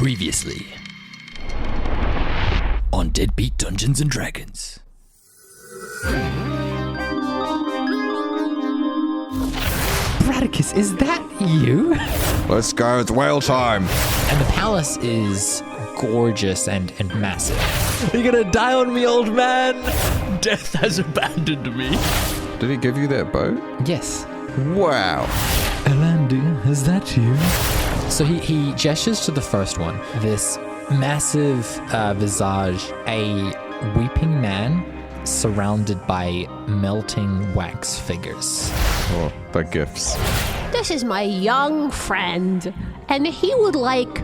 Previously on Deadbeat Dungeons and Dragons. Bradicus, is that you? Let's go, it's whale time. And the palace is gorgeous and massive. You're gonna die on me, old man! Death has abandoned me. Did he give you that bow? Yes. Wow. Elandia, is that you? So he gestures to the first one. This massive visage, a weeping man surrounded by melting wax figures. Oh, the gifts. This is my young friend, and he would like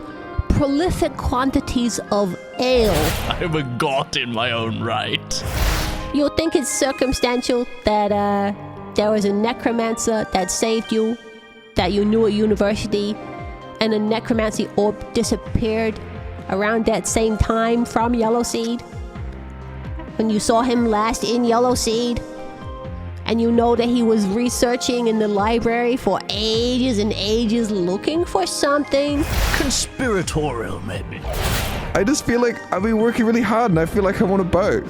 prolific quantities of ale. I'm a god in my own right. You'll think it's circumstantial that there was a necromancer that saved you, that you knew at university, and a necromancy orb disappeared around that same time from Yellow Seed. When you saw him last in Yellow Seed, and you know that he was researching in the library for ages and ages looking for something. Conspiratorial, maybe. I just feel like I've been working really hard and I feel like I want a boat.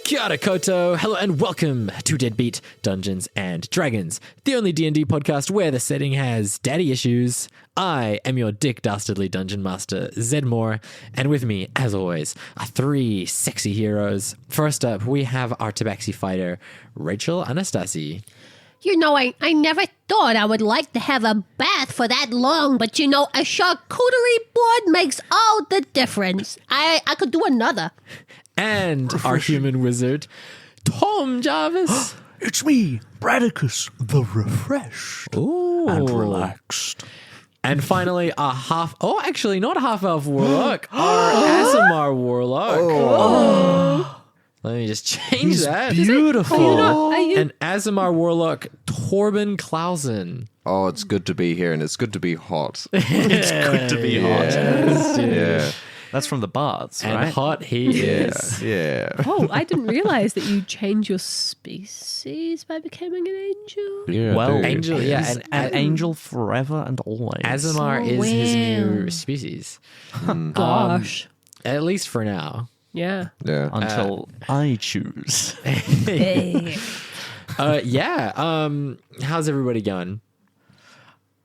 Kia ora koutou. Hello and welcome to Deadbeat Dungeons and Dragons, the only D&D podcast where the setting has daddy issues. I am your dick dastardly dungeon master, Zed Moore, and with me, as always, are three sexy heroes. First up, we have our tabaxi fighter, Rachel Anastasi. You know, I never thought I would like to have a bath for that long, but you know, a charcuterie board makes all the difference. I could do another. And our human wizard, Tom Jarvis. It's me, Bradicus, the refreshed and relaxed. And finally, not half-elf warlock, our Azamar warlock. Oh. Let me just change that. Beautiful. And Azamar warlock, Torben Klausen. Oh, it's good to be here and it's good to be hot. It's good to be hot. Yeah. That's from the bards, And right? hot he is. Yeah. Oh, I didn't realize that you change your species by becoming an angel. Yeah. Well, dude. Angel, yeah, He's an angel forever and always. Azamar is his new species. Gosh. At least for now. Yeah. Yeah. Until I choose. Hey. How's everybody going?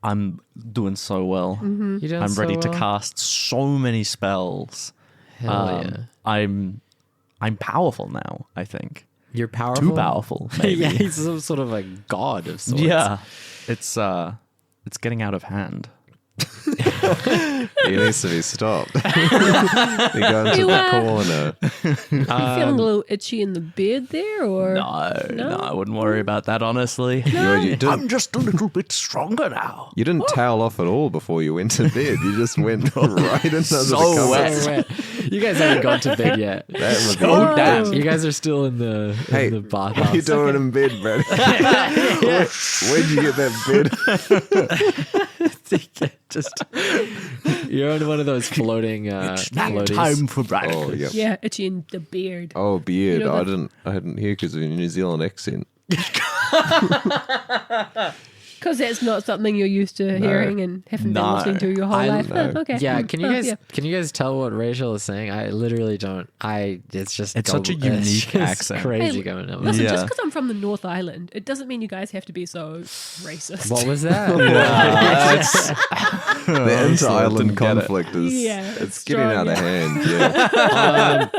I'm doing so well. You doing I'm so ready to well? cast so many spells. Hell yeah. I'm powerful now, I think. You're powerful? Too powerful, maybe. Yeah, he's some sort of a god of sorts. Yeah. It's getting out of hand. He needs to be stopped. He goes to the corner. You feeling a little itchy in the beard there, or No, I wouldn't worry about that, honestly. You didn't, just a little bit stronger now. you didn't towel off at all before you went to bed. You just went right into the covers. Wait. You guys haven't gone to bed yet. That was Oh, damn. You guys are still in the bathhouse. What are you doing in bed, Brad? Where'd you get that bed? You're on one of those floating floaties. Time for Bradicus. Oh, yeah. yeah, itchy in the beard. Oh, beard. You know I didn't hear because of your New Zealand accent. Because that's not something you're used to hearing and haven't been listening to your whole life. know. Oh, okay. Yeah, can you guys Yeah. can you guys tell what Rachel is saying? I literally don't. It's just It's such a it's unique just accent. Crazy Hey, going on. Listen, Yeah. just because I'm from the North Island, it doesn't mean you guys have to be so racist. What was that? The inter-island didn't get it. conflict is Yeah, it's getting out of hand. Yeah.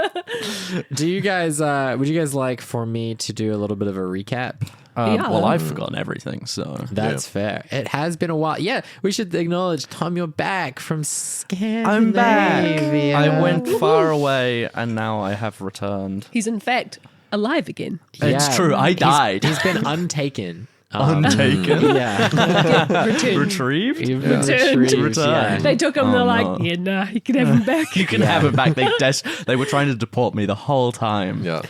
Do you guys? Would you guys like for me to do a little bit of a recap? Yeah. Well, I've forgotten everything, so That's fair. It has been a while. Yeah, we should acknowledge Tom. You're back from Scandinavia. I'm back. I went far away, and now I have returned. He's in fact alive again. It's true, I died. He's been untaken. Untaken? Yeah. Returned. Retrieved? You've been Returned. retrieved, yeah. They took him. They're like, no. yeah, nah, you can have him back. You can have it back. They were trying to deport me the whole time. Yeah.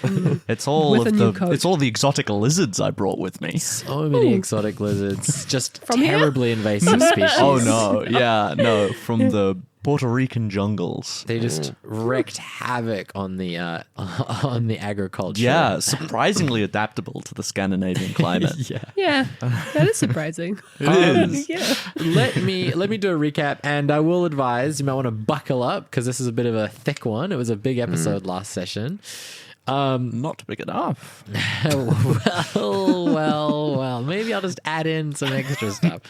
It's all With a new of coat. it's all the exotic lizards I brought with me. So many exotic lizards. Just From here? terribly invasive species. Oh no, yeah, no, from the Puerto Rican jungles. They just wreaked havoc on the agriculture. Yeah, surprisingly adaptable to the Scandinavian climate. Yeah. Yeah, that is surprising. It is. Yeah. let me do a recap, and I will advise you might want to buckle up because this is a bit of a thick one. It was a big episode last session. Not big enough. well. Maybe I'll just add in some extra stuff.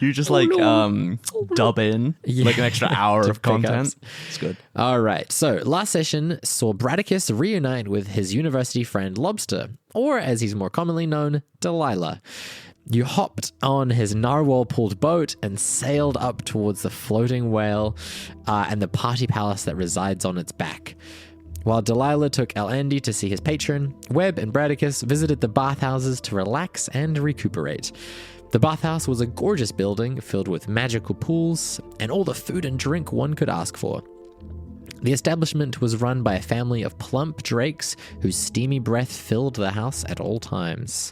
You just dub in like an extra hour of content. It's good. All right. So last session saw Bradicus reunite with his university friend Lobster, or as he's more commonly known, Delilah. You hopped on his narwhal-pulled boat and sailed up towards the floating whale and the party palace that resides on its back. While Delilah took Elandi to see his patron, Webb and Bradicus visited the bathhouses to relax and recuperate. The bathhouse was a gorgeous building filled with magical pools and all the food and drink one could ask for. The establishment was run by a family of plump drakes whose steamy breath filled the house at all times.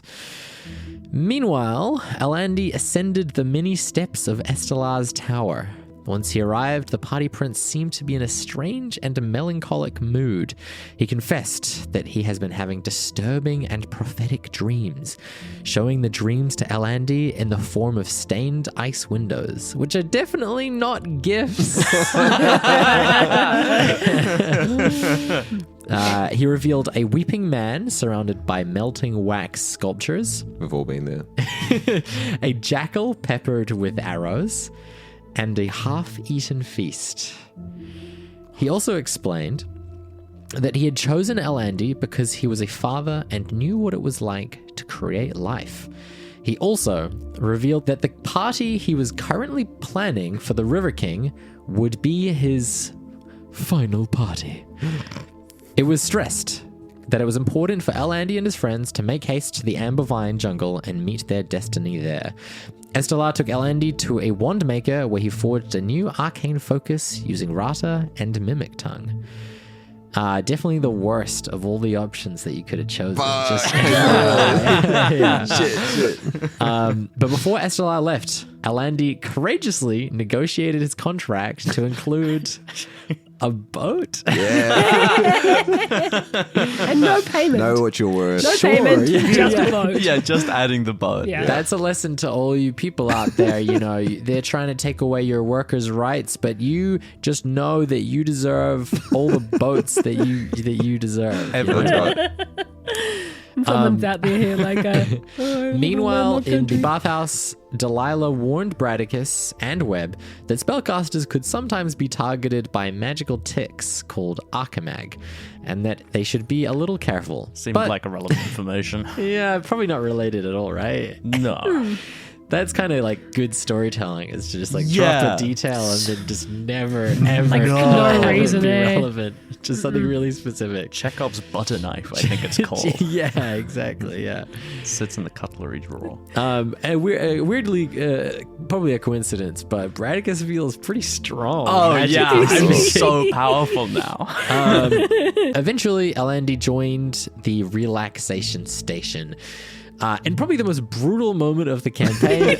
Meanwhile, Elandi ascended the many steps of Estelar's tower. Once he arrived, the party prince seemed to be in a strange and melancholic mood. He confessed that he has been having disturbing and prophetic dreams, showing the dreams to Elandi in the form of stained ice windows, which are definitely not gifts. He revealed a weeping man surrounded by melting wax sculptures, We've all been there. a jackal peppered with arrows, and a half-eaten feast. He also explained that he had chosen Elandi because he was a father and knew what it was like to create life. He also revealed that the party he was currently planning for the River King would be his final party. It was stressed that it was important for Elandi and his friends to make haste to the Amber Vine jungle and meet their destiny there. Estelar took Elandi to a wand maker where he forged a new arcane focus using Rata and Mimic Tongue. Definitely the worst of all the options that you could have chosen. Shit. But before Estelar left, Elandi courageously negotiated his contract to include a boat. And no payment. Know what you're worth. No Sure, payment. yeah. Just a boat. Yeah, just adding the boat. Yeah. That's a lesson to all you people out there. You know, they're trying to take away your workers' rights, but you just know that you deserve all the boats that you deserve. Everyone's got Someone's out there here like Meanwhile, in the bathhouse, Delilah warned Bradicus and Webb that spellcasters could sometimes be targeted by magical ticks called Archimag, and that they should be a little careful. seemed But- like irrelevant information. Yeah, probably not related at all, right? No. That's kind of like good storytelling, is to just like Yeah. drop a detail and then just never, ever, Like, no ever reason, be eh? relevant. Just something really specific. Chekhov's butter knife, I think it's called. Yeah, exactly. Yeah. Sits in the cutlery drawer. And weirdly, probably a coincidence, but Bradicus feels pretty strong. Oh yeah, I'm magically. so powerful now. Eventually, Elandi joined the relaxation station. And probably the most brutal moment of the campaign.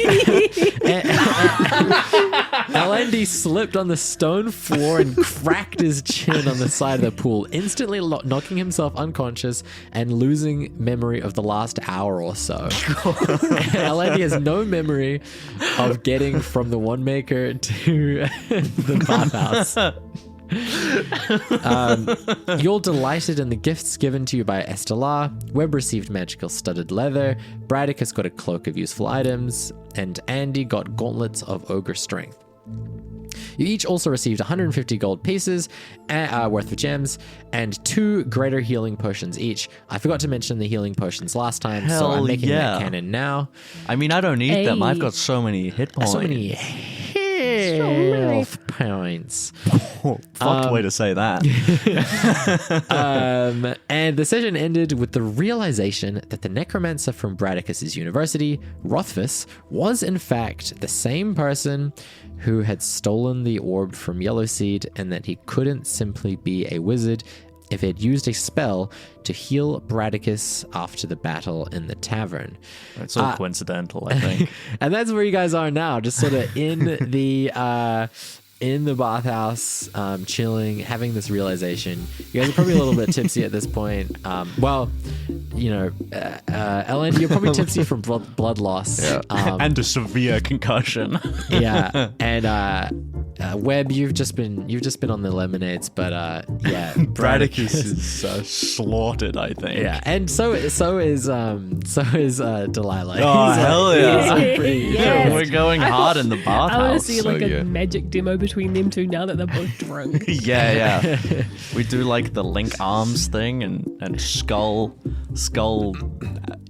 Elandi slipped on the stone floor and cracked his chin on the side of the pool, instantly knocking himself unconscious and losing memory of the last hour or so. Elandi has no memory of getting from the wand maker to the bathhouse. You're delighted in the gifts given to you by Estelar. Webb received magical studded leather. Bradicus got a cloak of useful items, and Andy got gauntlets of ogre strength. You each also received 150 gold pieces worth of gems and 2 greater healing potions each. I forgot to mention the healing potions last time, so I'm Hell making yeah. that canon now. I mean, I don't need them. I've Hey. got so many hit points. So many health points. Fucked way to say that. And the session ended with the realization that the necromancer from Bradicus's university, Rothfuss, was in fact the same person who had stolen the orb from Yellowseed, and that he couldn't simply be a wizard if he had used a spell to heal Bradicus after the battle in the tavern. It's all coincidental, I think. And that's where you guys are now, just sort of in the bathhouse, chilling, having this realization. You guys are probably a little bit tipsy at this point. Ellen, you're probably tipsy from blood loss. Yeah. And a severe concussion. Yeah, and Webb, you've just been on the lemonades, but yeah, Bradicus is slaughtered, I think. yeah, and so is Delilah. Oh, hell yeah. He's pretty- Yes. We're going hard in the I want to bathhouse. see like So, a yeah. magic demo between them two now that they're both drunk. Yeah. We do like the link arms thing and skull,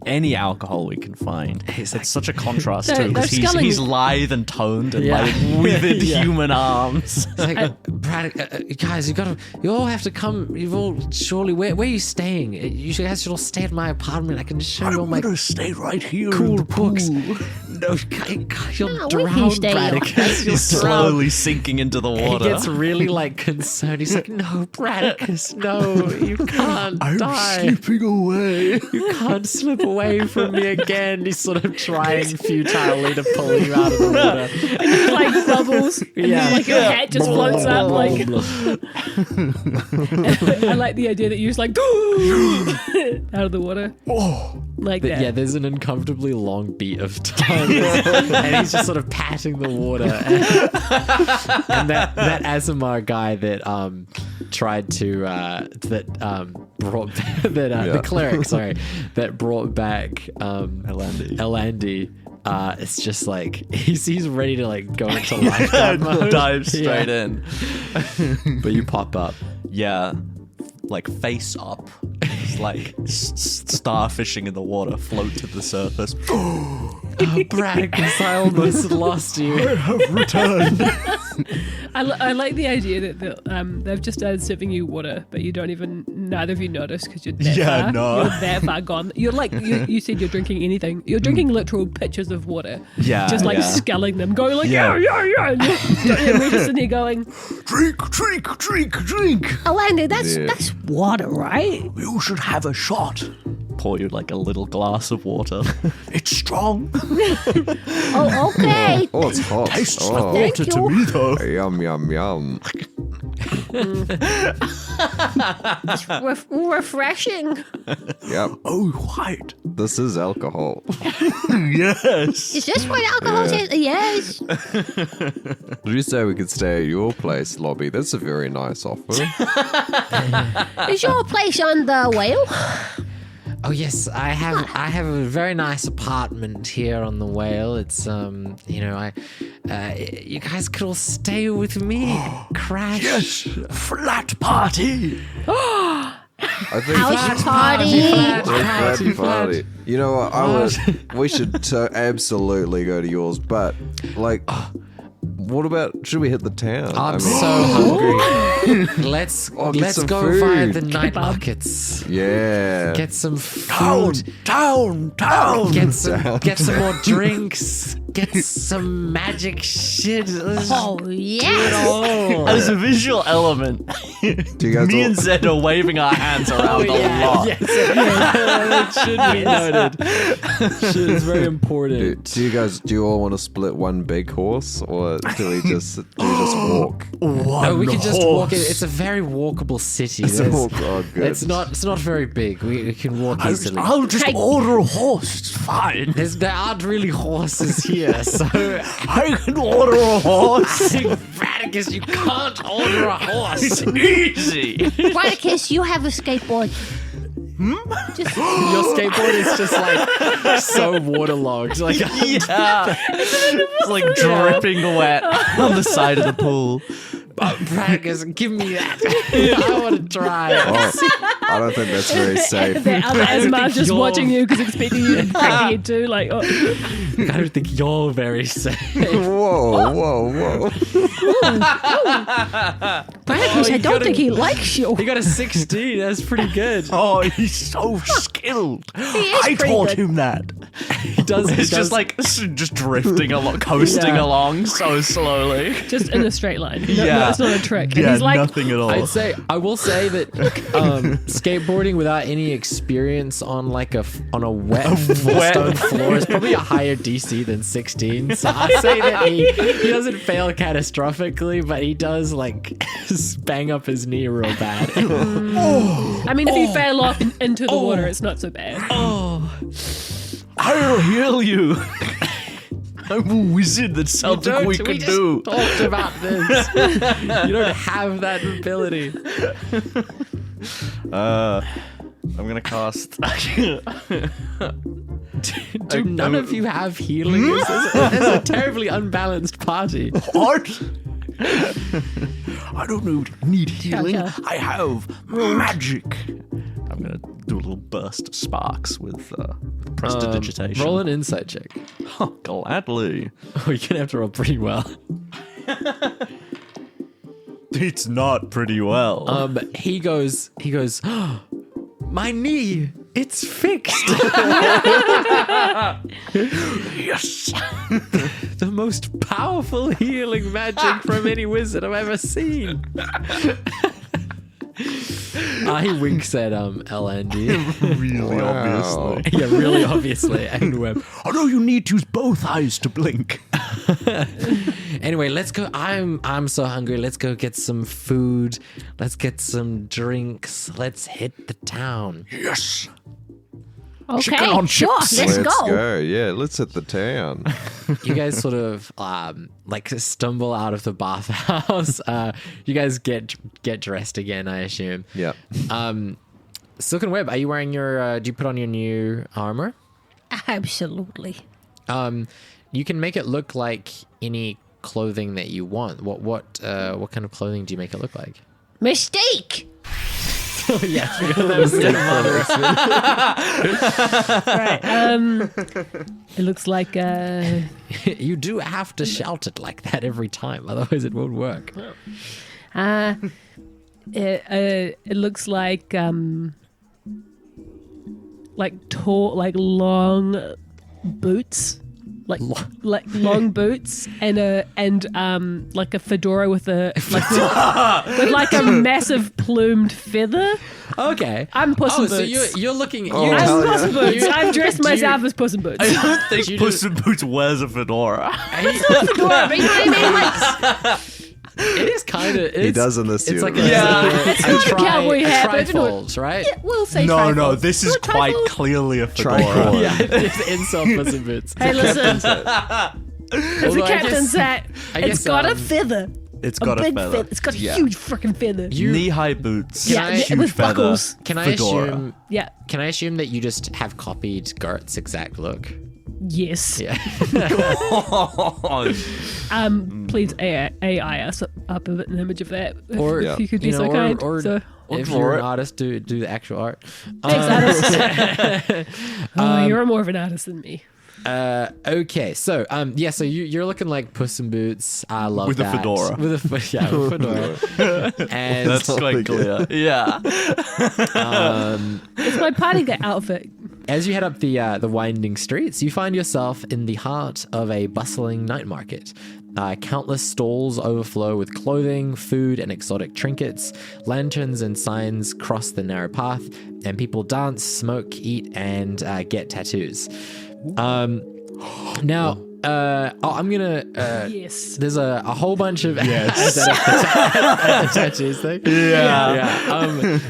any alcohol we can find. It's such a contrast They're- too, because they're sculling- he's lithe and toned and Yeah. like withered Yeah. human arms. It's like, guys, you all have to come. You've all surely. Where are you staying? You guys should all stay at my apartment. I can show you all my stay right here cool books. No, you'll No, we can drown, stay here. Bradicus. You'll He's drown. slowly sinking into the He water. gets really like concerned. He's like, "No, Bradicus, no, you can't die. away. You can't slip away from me again." He's sort of trying futilely to pull you out of the water. And just like bubbles. And Yeah. then, like your hat just floats up. Like I like the idea that you just like out of the water. Like But that. yeah, there's an uncomfortably long beat of time, and he's just sort of patting the water. And that Azamar guy that tried to brought the cleric, sorry, that brought back Elandi. It's just like he's ready to like go into lifetime mode. Dive straight in. But you pop up. Yeah, like face up. It's like starfishing in the water, float to the surface. Bradicus, I almost lost you. have returned. I like the idea that they've just started serving you water, but you don't even, neither of you notice because you're that far. no. You're that far gone. You're like, you said you're drinking anything. You're drinking literal pitchers of water. Yeah, Just like yeah. sculling them, going like, Yeah. yeah. And we're just sitting here going, Drink. Orlando, that's Yeah. that's water, right? You should have a shot. Pour you like a little glass of water. It's strong. Oh, okay. Oh, it's hot. Oh, Thank you. me though. yum, yum, yum. Refreshing. Yep. Oh, white. This is alcohol. Yes. Is this what alcohol is? Yes. Did you say we could stay at your place, Lobby? That's a very nice offer. Is your place on the whale? Oh yes, I have a very nice apartment here on the Whale. It's you guys could all stay with me. Crash. Flat party. I think House party. party. You know what? We should absolutely go to yours, but like, what about? Should we hit the town? I'm so hungry. Let's get some go food. find the night markets. Yeah. Get some food. Town. Get some more drinks. Get some magic shit. Oh, yes. As a visual element, Do you guys me all- and Zed are waving our hands around a lot. Yes, it should be noted. Shit is very important. Do you all want to split one big horse, or do we just walk? No, we can just walk it. It's a very walkable city. Oh, good. It's not very big. We can walk easily. I'll just order a horse. It's fine. There aren't really horses here, so I can order a horse. Radicus, you can't order a horse. It's easy. Bradicus, you have a skateboard. Just Your skateboard is just like so waterlogged. Like Yeah. It's like dripping wet on the side of the pool. Practice, give me that. I want to try. Oh, I don't think that's very safe. The other Asmar just you're- watching you because expecting you to crack it too. Like, oh. I don't think you're very safe. Whoa. Practice, I don't think he likes you. He got a 16. That's pretty good. Oh, he's so skilled. is I pretty taught good. him that. He does. It's just like just drifting along, coasting Yeah. along so slowly. Just in a straight line. No, Yeah. it's not a trick. And Yeah, he's like, nothing at all. I will say that skateboarding without any experience on like a wet stone floor is probably a higher DC than 16. So I'd say that he doesn't fail catastrophically, but he does like bang up his knee real bad. I mean, if you fail off into the water, it's not so bad. I'll heal you. I'm a wizard. That's something we can just do. talked about this. You don't have that ability. I'm gonna cast. Do none of you have healing? It's a terribly unbalanced party. What? I don't need healing. Gotcha. I have magic. I'm gonna do a little burst of sparks with prestidigitation. Roll an insight check. Oh, gladly. Oh, you're gonna have to roll pretty well. It's not pretty well. He goes, "Oh, my knee, it's fixed." Yes. The most powerful healing magic from any wizard I've ever seen. He winks at LND. Really obviously. Yeah, really obviously. And Web. Oh no, you need to use both eyes to blink. Anyway, let's go. I'm so hungry. Let's go get some food. Let's get some drinks. Let's hit the town. Yes. Okay, Chicken on sure, chips. let's go. Yeah, let's hit the town. You guys sort of like stumble out of the bathhouse. You guys get dressed again, I assume. Yeah. Silk and Web, are you wearing your? Do you put on your new armor? Absolutely. You can make it look like any clothing that you want. What kind of clothing do you make it look like? Mistake. Oh yeah, that was Right. It looks like You do have to shout it like that every time, otherwise it won't work. it looks like tall, like long boots. Like long boots and like a fedora with a massive plumed feather. Okay, I'm Puss in so Boots. you're looking. Oh, you're hell I'm Puss in yeah. Boots. I've dressed myself as Puss in Boots. I don't think You Puss in Boots wears a fedora. Fedora, but you know what I mean? Like, It is kind of. He does in this It's like universe. a not a cowboy hat, but trifolds, right? we'll say No, trifle. this is Trifle. quite clearly a fedora. Tricorn. Yeah, it's insult Puss in Boots. Hey, listen. It's Although a I captain's guess- hat. I It's guess, got a um, feather. It's got a big feather. It's got a Yeah. huge freaking feather. Knee-high boots. Yeah, huge with feather. buckles. Can I fedora. assume? Yeah. Can I assume that you just have copied Gert's exact look? Yes. Yeah. Please AI us up an image of that. Or if you could be you know, so kind. or So, if draw you're an it. artist, do the actual art. thanks, artist. You're more of an artist than me. Okay, so so you're looking like Puss in Boots. I love With a that. fedora. With a fedora. And That's quite clear. Yeah. It's my party outfit. as you head up the winding streets, you find yourself in the heart of a bustling night market. Countless stalls overflow with clothing, food, and exotic trinkets. Lanterns and signs cross the narrow path, and people dance, smoke, eat, and get tattoos. Now, I'm gonna. Yes. There's a whole bunch of ads at the tattoos thing. Yeah.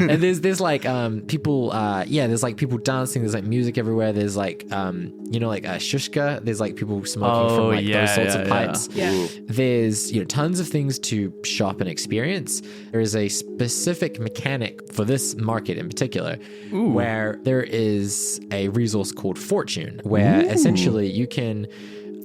And there's like people. There's like people dancing. There's like music everywhere. There's like like shushka. There's like people smoking from like those sorts of pipes. Yeah. There's tons of things to shop and experience. There is a specific mechanic for this market in particular, where there is a resource called Fortune, where essentially you can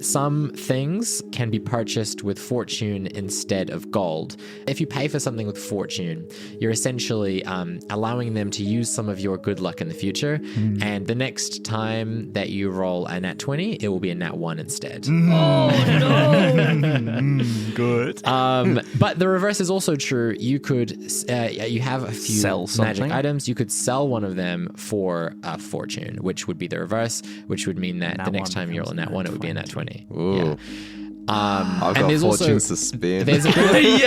some things can be purchased with fortune instead of gold. If you pay for something with fortune, you're essentially allowing them to use some of your good luck in the future. And the next time that you roll a nat 20, it will be a nat 1 instead. Good. But the reverse is also true. You could, you have a few Sell magic something? items. You could sell one of them for a fortune, which would be the reverse, which would mean that Nat the next 1 time you roll a becomes nat 1, it would be a nat 20. Ooh. Yeah. I've and got there's also fortunes to spend. there's a bit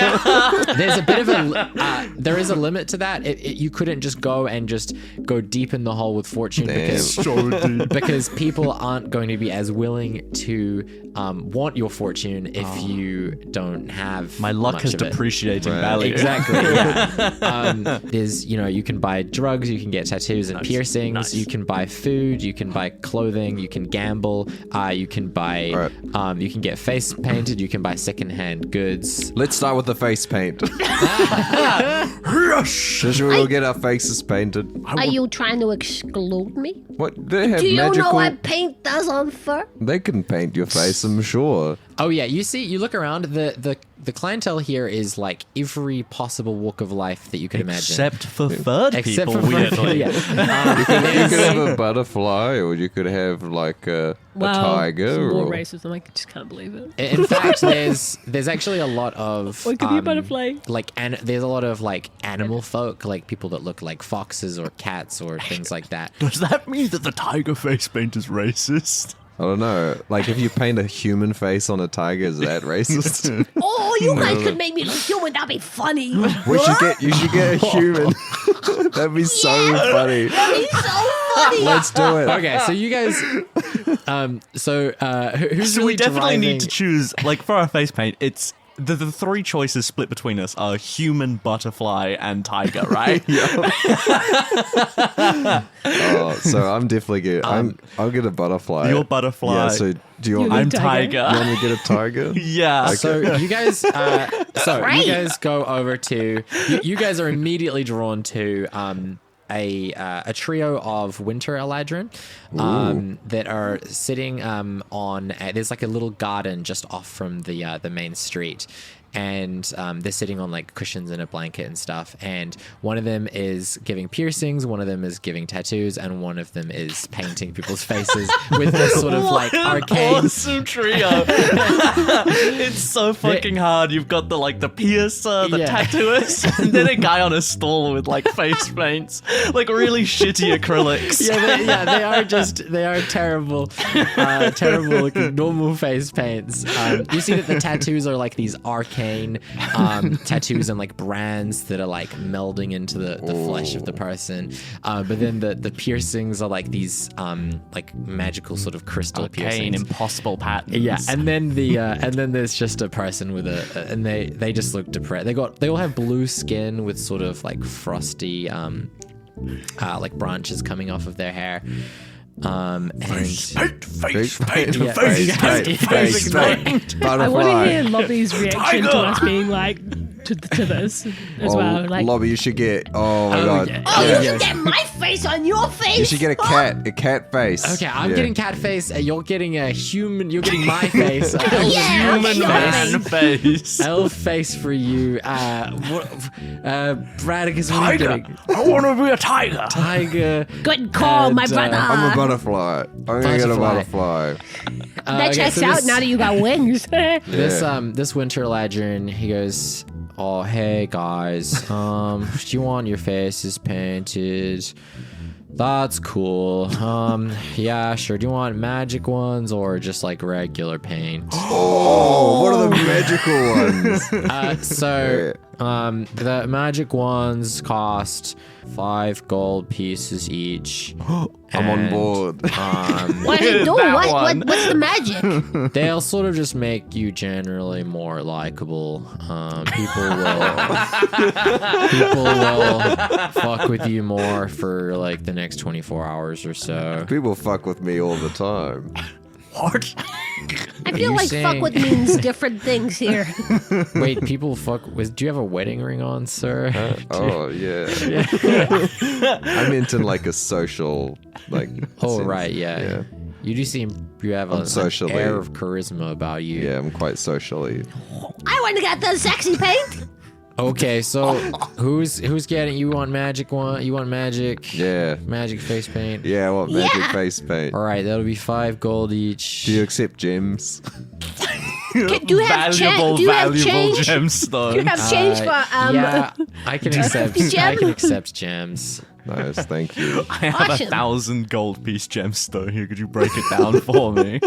of, there's a bit of a there is a limit to that. You couldn't just go deep in the hole with fortune because people aren't going to be as willing to want your fortune if you don't have My luck much is of it. depreciating value. Exactly. Yeah. There's, you can buy drugs, you can get tattoos and piercings, Nice. you can buy food, you can buy clothing, you can gamble, you can buy, you can get face painted, you can buy secondhand goods. Let's start with the face paint. Should we all get our faces painted? Are you trying to exclude me? What? They have Do you magical... know what paint does on fur? They can paint your face, I'm sure. Oh yeah, you look around, the clientele here is like every possible walk of life that you could imagine. Except for third Except people, for weirdly. yeah. You could have a butterfly, or you could have like a tiger. More Or... racism. I just can't believe it. In fact, there's actually a lot of Or it could be a butterfly. there's a lot of like animal folk, like people that look like foxes or cats or things like that. Does that mean that the tiger face paint is racist? I don't know. Like, if you paint a human face on a tiger, is that racist? Oh, you guys could make me look human. That'd be funny. You should get a human. That'd be so funny. That'd be so funny. Let's do it. Okay, so you guys, who's So really we definitely driving? need to choose, like, for our face paint, it's the three choices split between us are human, butterfly, and tiger, right? Oh, so I'm definitely good. I'll get a butterfly. You're butterfly. Yeah. So do you want? You're I'm the tiger. You want me to get a tiger? Yeah. So you guys, Great. you guys go over to. You guys are immediately drawn to a trio of winter eladrin that are sitting on. There's like a little garden just off from the main street. And they're sitting on like cushions and a blanket and stuff. And one of them is giving piercings, one of them is giving tattoos, and one of them is painting people's faces with this sort of like arcane. Awesome trio. It's so fucking hard. You've got the piercer, the Yeah. tattooist, and then a guy on a stall with like face paints, like really shitty acrylics. They are terrible, terrible looking normal face paints. You see that the tattoos are like these arcane tattoos and like brands that are like melding into the flesh of the person. But then the piercings are like these like magical sort of crystal Arcane, piercings. impossible patterns. Yeah, and then and then there's just a person with and they just look depressed. They all have blue skin with sort of like frosty like branches coming off of their hair. Face paint. Yeah. Face paint. I want to hear Butterfly. Lobby's reaction to us being like to this as well. Like, Lobby, you should get. Oh my god. yeah. Oh, Yeah. you should get my face on your face. You should get a cat face. Okay, I'm Yeah. getting cat face. You're getting a human. You're getting my face. Yeah, Human your man face. face. Elf face for you. Bradicus, what are you getting? I want to be a tiger. Tiger. Good call, my And, brother. I'm a butterfly. I'm gonna get a Butterfly. butterfly. that Okay, checks so out this- now that you got wings. This winter ladron, he goes, "Oh hey guys, do you want your faces painted? That's cool. Yeah, sure. Do you want magic ones or just like regular paint?" Oh, what are the magical ones? The magic ones cost 5 gold pieces each. I'm on And, board. What do you do? That one. What's the magic? They'll sort of just make you generally more likable. People will fuck with you more for like the next 24 hours or so. People fuck with me all the time. What? I feel you like saying- fuck with means different things here. Wait, people fuck with. Do you have a wedding ring on, sir? Oh yeah. I'm into like a social like. Oh, sense. right, yeah. You do seem you have an socially- air of charisma about you. Yeah, I'm quite socially. I want to get the sexy paint. Okay, so who's getting? You want magic one? You want magic? Yeah. Magic face paint. Yeah, I want magic Yeah. face paint. All right, that'll be 5 gold each. Do you accept gems? Do you have valuable change? gemstones. Do you have change for Yeah, I can accept. I gem? can accept gems. Nice, thank you. I have Awesome. 1,000 gold piece gemstone here. Could you break it down for me?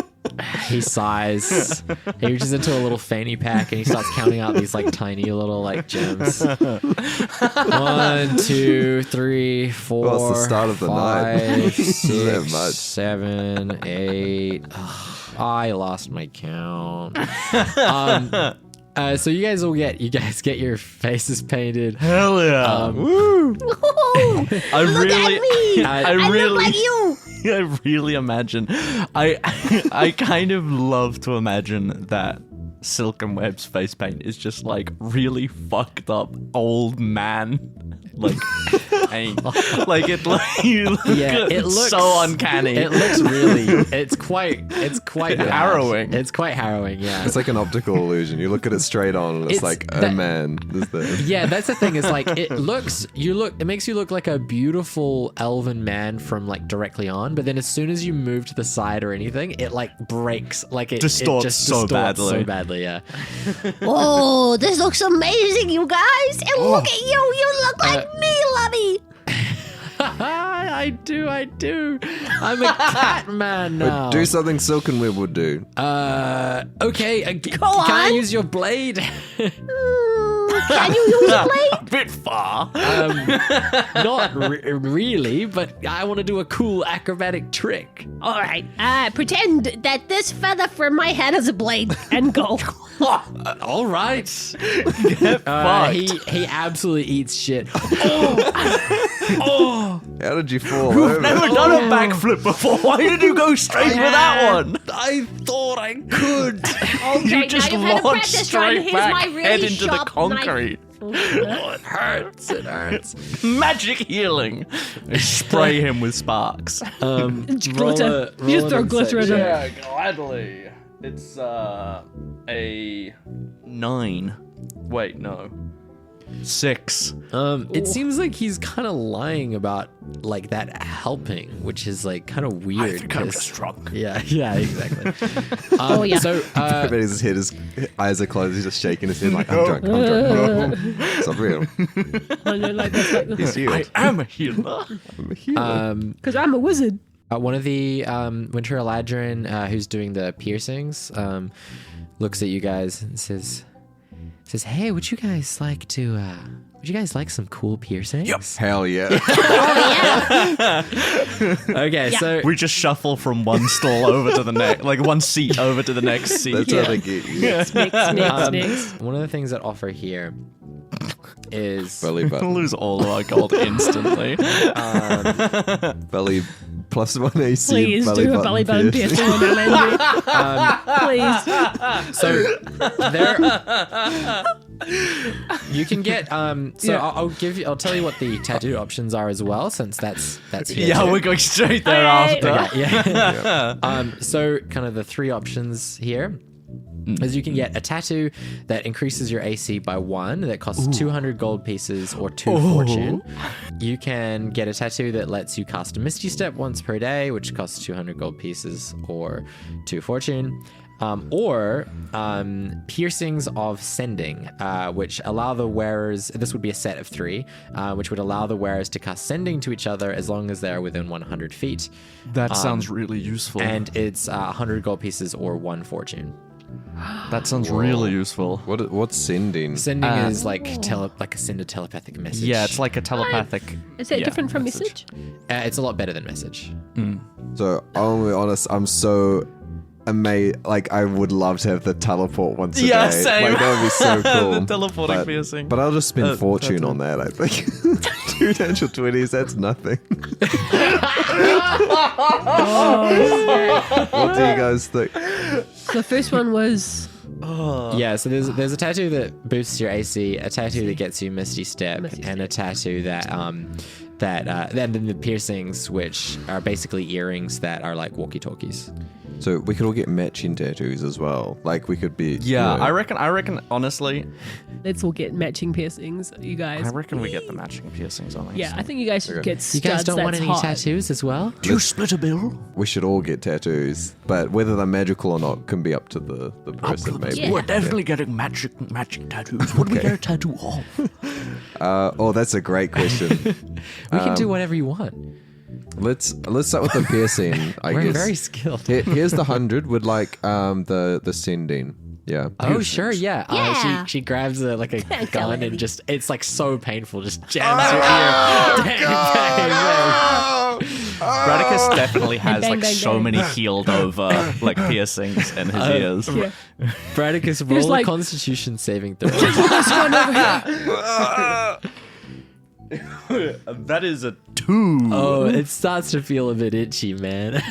He sighs. He reaches into a little fanny pack and he starts counting out these like tiny little like gems. 1, 2, 3, 4. Well, it's the start of the night. 5, Isn't that 6, much? 7, 8. I lost my count. So you guys get your faces painted. Hell yeah. Woo! I Look really, at me. I I really, look like you. I really imagine. I kind of love to imagine that Silk and Web's face paint is just like really fucked up old man. Like, paint. Like it, It looks so uncanny. It looks really. It's quite bad. Harrowing. It's quite harrowing. Yeah. It's like an optical illusion. You look at it straight on, and it's It's like, oh that- man, there's the. Yeah, that's the thing. Is like it makes you look like a beautiful elven man from like directly on, but then as soon as you move to the side or anything, it like breaks. Like it Distorts just so distorts badly. So badly, yeah. Oh, this looks amazing, you guys. And look at you. You look like me, Lovey. I do. I'm a cat man now. Do something Silk and Web would do. Okay. Can I on. use your blade? Can you use a blade? a bit far. Not really, but I want to do a cool acrobatic trick. All right. Pretend that this feather from my head is a blade and go. All right. fucked. He absolutely eats shit. How did you fall over? Never done a backflip before. Why did you go straight for that one? I thought I could. Okay, You just now you've had a launched practice run. straight Here's back, my really head into the sharp concrete. It hurts. It hurts. Magic healing. Spray him with sparks. Glitter. You just throw glitter at him. gladly. It's a 9. Wait, no. 6. It seems like he's kind of lying about like that helping, which is like kind of weird. I think I'm 'cause- just drunk. Yeah, exactly. Oh, yeah. So, I bet his eyes are closed. He's just shaking his head like, I'm drunk. It's not real. I know, like that's like He's healed. I am a healer. I'm a healer. because I'm a wizard. one of the Winter Eladrin, who's doing the piercings, looks at you guys and says, "Hey, would you guys like to? Would you guys like some cool piercings?" Yep. Hell yeah. Okay, so We just shuffle from one stall over to the next, like one seat over to the next seat. That's how they get you. Snakes. one of the things that offer here is Belly We'll button. lose all of our gold instantly. Belly plus 1 AC. Please do a belly button piercing on Landry. Please. so there. You can get I'll tell you what the tattoo options are as well, since that's here Yeah, too. we're going straight thereafter. Okay, yeah. So kind of the 3 options here is you can get a tattoo that increases your AC by 1 that costs 200 gold pieces or 2 fortune. You can get a tattoo that lets you cast a Misty Step once per day, which costs 200 gold pieces or 2 fortune. Or piercings of sending, which allow the wearers, this would be a set of 3, which would allow the wearers to cast sending to each other as long as they're within 100 feet. That sounds really useful. And it's 100 gold pieces or 1 fortune. that sounds really useful. What's sending? Sending is like send a telepathic message. Yeah, it's like a telepathic. Is it different from message? It's a lot better than message. So, I'll be honest, I'm so amazed. Like, I would love to have the teleport once a Yeah, day. same. Like, that would be so cool. The teleporting piercing. But I'll just spend fortune on that, I think. 2 natural 20s, that's nothing. What do you guys think? The first one was Yeah, so there's a tattoo that boosts your AC, a tattoo that gets you Misty Step, and a tattoo that that, and then the piercings, which are basically earrings that are like walkie-talkies. So we could all get matching tattoos as well. Like we could be. Yeah, you know, I reckon. Honestly, Let's all get matching piercings, you guys. I reckon we get the matching piercings on. Yeah, I think you guys should get studs. You guys don't want that's any hot. tattoos as well? Do you split a bill? we should all get tattoos, but whether they're magical or not can be up to the person. Maybe. Yeah. We're definitely getting magic tattoos. What do we get a tattoo of? Oh, that's a great question. We can do whatever you want. Let's start with the piercing. I We're guess. very skilled. Here's the 100 with like the sending. Yeah. Oh, sure, yeah. Yeah. She grabs a Thank gun you, and lady. just, it's like so painful, just jams your ear. Bang, bang, bang. Bradicus definitely has bang, like bang, so bang. many healed over like piercings in his ears. Yeah. Bradicus, roll a like- constitution saving throw. This one over here. That is a 2. Oh, it starts to feel a bit itchy, man.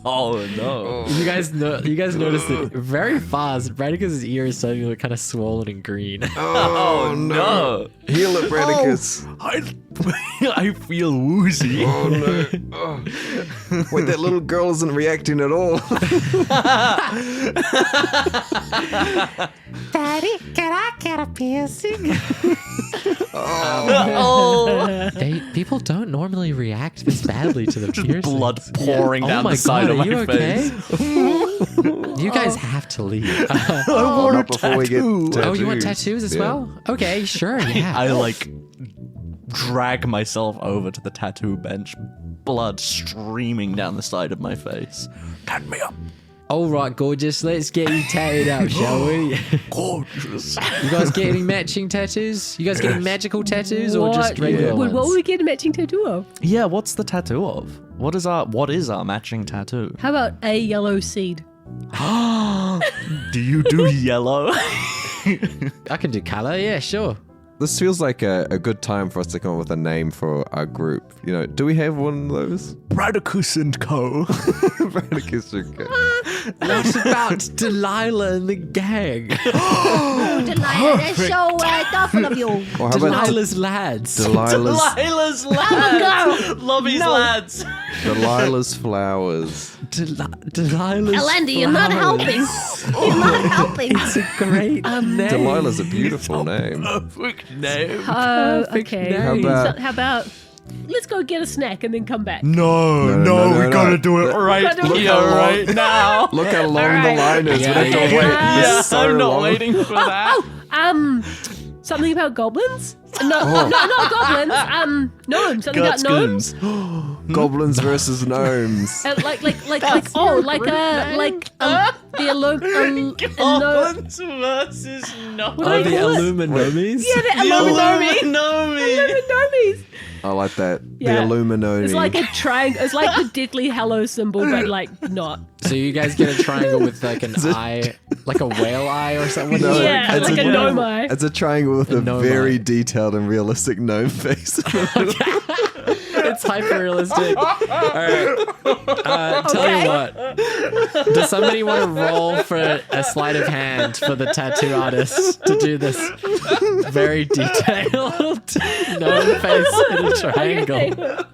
Oh no. You guys notice that very fast. Bradicus' ear is starting to look kind of swollen and green. Oh no. Heal it, Bradicus. I feel woozy. Oh no. Oh. Wait, that little girl isn't reacting at all. Daddy, can I get a piercing? People don't normally react this badly to the piercing. Blood pouring Oh down my the side God, of are my you okay? face. You guys have to leave. Not before we get tattoos. Oh, you want tattoos as Yeah. well? Okay, sure, yeah. I like drag myself over to the tattoo bench, blood streaming down the side of my face. Tat me up. All right, gorgeous. Let's get you tatted up, shall we? Gorgeous. You guys getting matching tattoos? You guys getting magical tattoos or just regular What ones? would we get a matching tattoo of? Yeah, what's the tattoo of? What is our matching tattoo? How about a yellow seed? Do you do yellow? I can do color, yeah, sure. This feels like a good time for us to come up with a name for our group. You know, do we have one of those? Bradicus and Co. Bradicus okay. What about Delilah and the gang? Oh, Delilah, that's so thoughtful of you. Or how about Delilah's lads. Delilah's, Delilah's lads. Go. Love his lads. Delilah's flowers? Delilah's Elendie, you're not helping. You're not helping. It's a great name. Delilah's a beautiful name. Perfect name. Okay. name. How about let's go get a snack and then come back? No, no, we no. gotta do it right gotta do it here, now. right now. Look how long Alright. the line is. Yeah, we have to yeah, wait. yeah. This Yeah, is so I'm not long. waiting for that. Something about goblins? No, not goblins. Gnomes. Something about gnomes. Goblins versus gnomes. Like the Goblins versus no. What do Oh, they the call it? Illuminamis? Yeah, the Illuminati. Illuminati. I like that. Yeah. The Illuminati. It's like a triangle. It's like the Deathly Hallows symbol, but like not. So you guys get a triangle with like an eye, like a whale eye or something? No, Yeah, it's like a gnome eye. It's a triangle with a gnome very eye. detailed and realistic gnome face. It's hyper realistic. All right. Tell you what. Does somebody want to roll for a sleight of hand for the tattoo artist to do this very detailed gnome face in a triangle?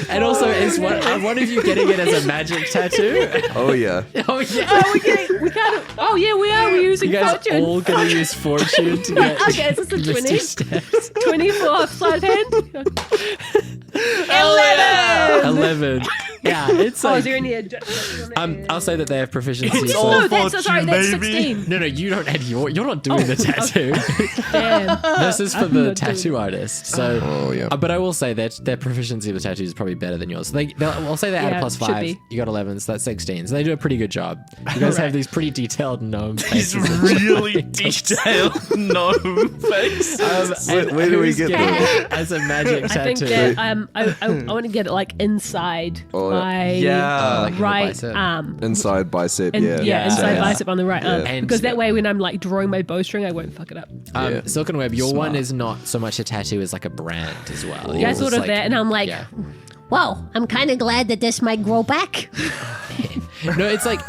And also, is one of you getting it as a magic tattoo? Oh yeah. Oh yeah. Oh, we kind of. Oh yeah, we are. We're using You guys fortune. all gonna use fortune to get Okay, is this a 20? Mr. Steps. 24 sleight of hand. 11. Yeah, it's Oh, like. is there any adjustment on it? I'll say that they have proficiency. It's so- all No, that's sorry. That's fortune, baby. 16. No, you don't add you're not doing the tattoo. Damn. This is for I'm the not doing tattoo artist. So, Oh yeah. but I will say that their proficiency with tattoos is probably better than yours. I'll say they add Yeah, a plus should 5. be. You got 11, so that's 16. So they do a pretty good job. You guys have these pretty detailed gnome He's faces. really detailed gnome face. Where do we who's get getting them? it as a magic I think tattoo? that I want to get it like inside Oh, my Yeah. Like in the right bicep. arm. Inside bicep, And, yeah. inside Yeah. bicep on the right arm. And- Because that way when I'm like drawing my bowstring, I won't fuck it up. Yeah. Silk and Web, your Smart. one is not so much a tattoo as like a brand as well. Yeah, I Yours thought is of like- that and I'm like, Yeah. Wow, I'm kind of glad that this might grow back. No, it's like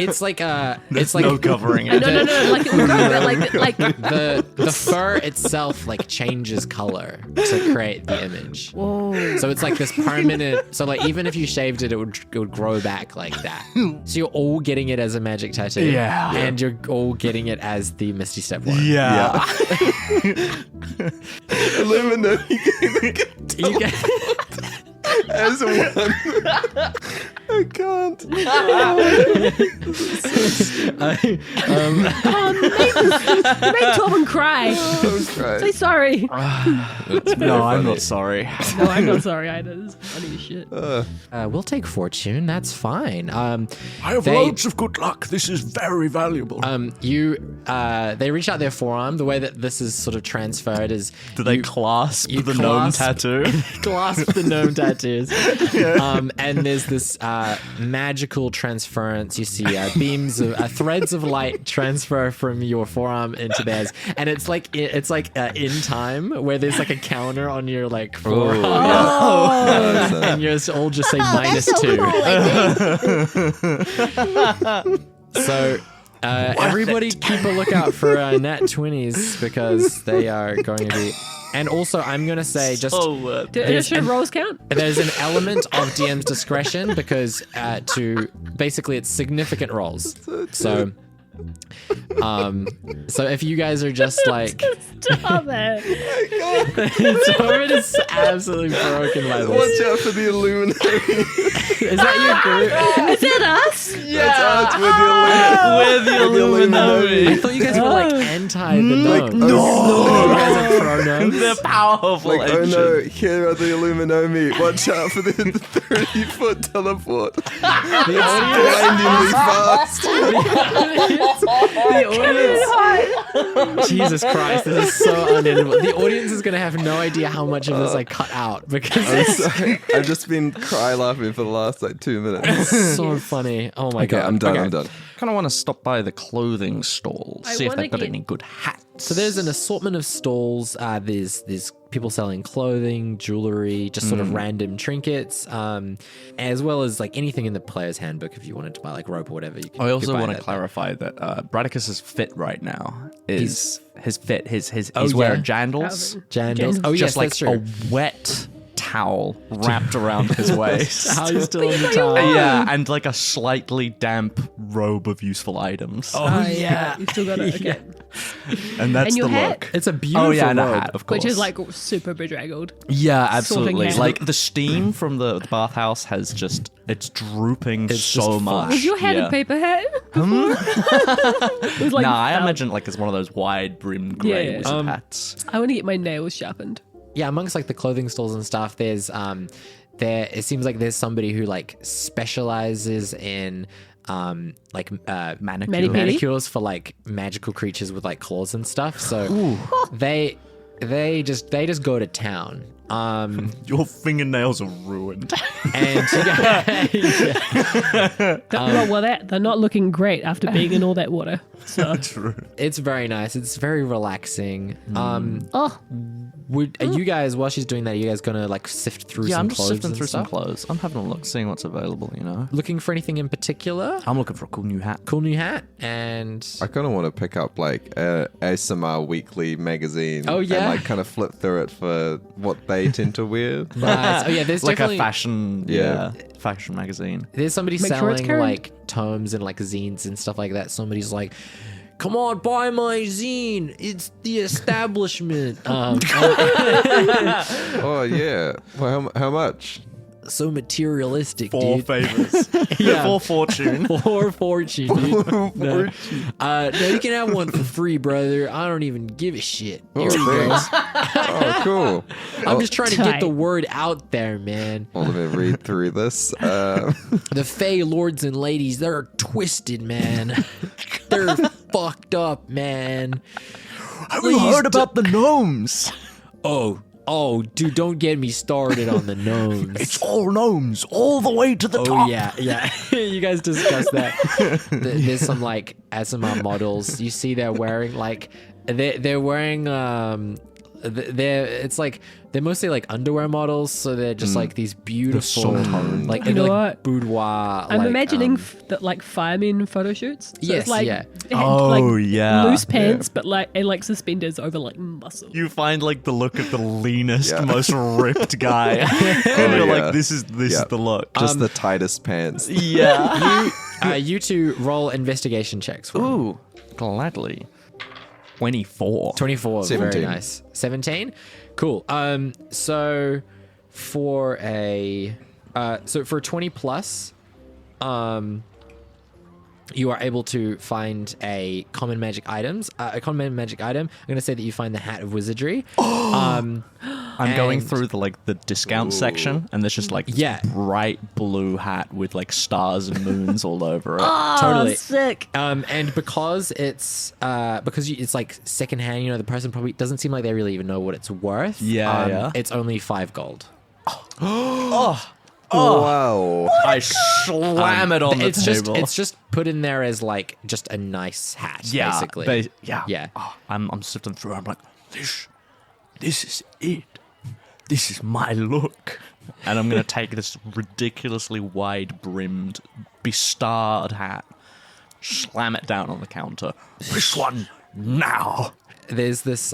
no covering it. No. Like it would go, like the fur itself like changes color to create the image. whoa. So it's like this permanent. So like even if you shaved it, it would grow back like that. So you're all getting it as a magic tattoo. Yeah. And you're all getting it as the Misty Step one. Yeah. Illuminati You get, as one. I can't. You made Torben cry. Right. Say sorry. No, I'm not sorry. No, I'm not sorry either. This is funny as shit. we'll take fortune. That's fine. I have They- loads of good luck. This is very valuable. They reach out their forearm. The way that this is sort of transferred is Do they clasp you the gnome clasp- tattoo? clasp the gnome tattoos. And there's this magical transference. You see beams of threads of light transfer from your forearm into theirs, and it's like in time where there's like a counter on your like forearm, and yours all just say -2. So. Everybody keep a lookout for nat 20s because they are going to be. And also, I'm going to say just Should rolls count? there's an element of DM's discretion because it's significant rolls. So if you guys are just like Stop it. Torben is absolutely broken by this. Watch out for the Illuminati. Is that your group? Is it us? That's us. We're the Illuminati. I thought you guys were like anti the gnomes. no. You guys are pro gnomes. They're powerful. Like, oh no, here are the Illuminati. Watch out for the 30-foot teleport. Blindingly fast. The audience. Jesus Christ, this is so unedible. The audience is going to have no idea how much of this I cut out because it's Sorry, I've just been cry laughing for the last like 2 minutes. so funny. Oh my Okay, god. I'm done. Okay. I'm done. Kind of want to stop by the clothing stall, I see if wanna they've got get- any good hats. So there's an assortment of stalls. There's people selling clothing, jewelry, just sort of random trinkets, as well as like anything in the player's handbook. If you wanted to buy like rope or whatever, you can. I also buy want to that. clarify that Bradicus's fit right now is his fit. He's Oh, wearing yeah. jandals, Jandals. Oh yes, just like that's true. a wet towel wrapped around his waist. How you still in the town? Yeah, and like a slightly damp robe of useful items. Oh yeah. You still got it. Okay. And that's And your the hat? look. It's a beautiful Oh yeah, and a robe. hat, of course. Which is like super bedraggled. yeah, absolutely. hat. Like the steam from the bathhouse has just it's drooping It's so just much. Was your hat yeah. a paper hat? It was like, Nah, I imagine like it's one of those wide brimmed grey Yeah. wizard hats. I want to get my nails sharpened. Yeah, amongst like the clothing stalls and stuff, there's it seems like there's somebody who like specializes in manicures for like magical creatures with like claws and stuff. So they just go to town. Your fingernails are ruined. And They're not looking great after being in all that water. So it's very nice. It's very relaxing. oh, Are you guys, while she's doing that, are you guys gonna like sift through Yeah, some I'm just clothes sifting and through some stuff? clothes. I'm having a look, seeing what's available, you know. Looking for anything in particular? I'm looking for a cool new hat. Cool new hat and I kind of want to pick up like a ASMR weekly magazine. Oh, yeah? And like kind of flip through it for what they tend to wear. nice. Oh yeah, there's Like a definitely fashion, Yeah. fashion magazine. there's somebody Make sure it's selling current. like tomes and like zines and stuff like that. Somebody's like, "Come on, buy my zine. It's the establishment." Oh yeah. Well, how much? So materialistic, Four dude. favors. Yeah. For fortune. For fortune, dude. No. You can have one for free, brother. I don't even give a shit. Here you go. Thanks. Oh, cool. I'm just trying to get Tight. the word out there, man. Well, let me read through this. The Fey lords and ladies, they're twisted, man. They're fucked up, man. Have you heard about the gnomes? Oh, dude, don't get me started on the gnomes. It's all gnomes, all the way to the Oh top. yeah. You guys discussed that. There's some like ASMR models. You see they're wearing like they're wearing They're mostly like underwear models, so they're just like these beautiful, so toned. like, You know like what? boudoir. I'm like, imagining that like firemen photo shoots. So Yes, it's like, yeah. it had, Oh, like, yeah. loose pants, but like and like suspenders over like muscle. You find like the look of the leanest, most ripped guy. And you're yeah. like, this is the look. Just the tightest pants. Yeah. you two roll investigation checks. For me. Ooh, gladly. 24. 24. 17. Very nice. 17. Cool. So for a 20 plus, you are able to find a common magic item. I'm going to say that you find the Hat of Wizardry. I'm going And- through the discount section, and there's just like this Yeah. bright blue hat with like stars and moons all over it. Totally. Sick. And because it's it's like secondhand, the person probably doesn't seem like they really even know what it's worth. Yeah. It's only 5 gold. Wow. I slam it on the it's table. It's just put in there as like just a nice hat, basically. Yeah. Yeah. Oh, I'm sifting through. I'm like, this is it. This is my look. And I'm gonna take this ridiculously wide-brimmed, bestarred hat, slam it down on the counter. This one now. There's this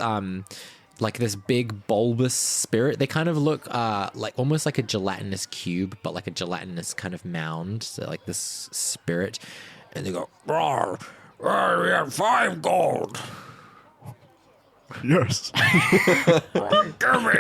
like this big bulbous spirit. They kind of look like almost like a gelatinous cube, but like a gelatinous kind of mound. So like this spirit, and they go, "Roar, roar, we have 5 gold." Yes. Give me.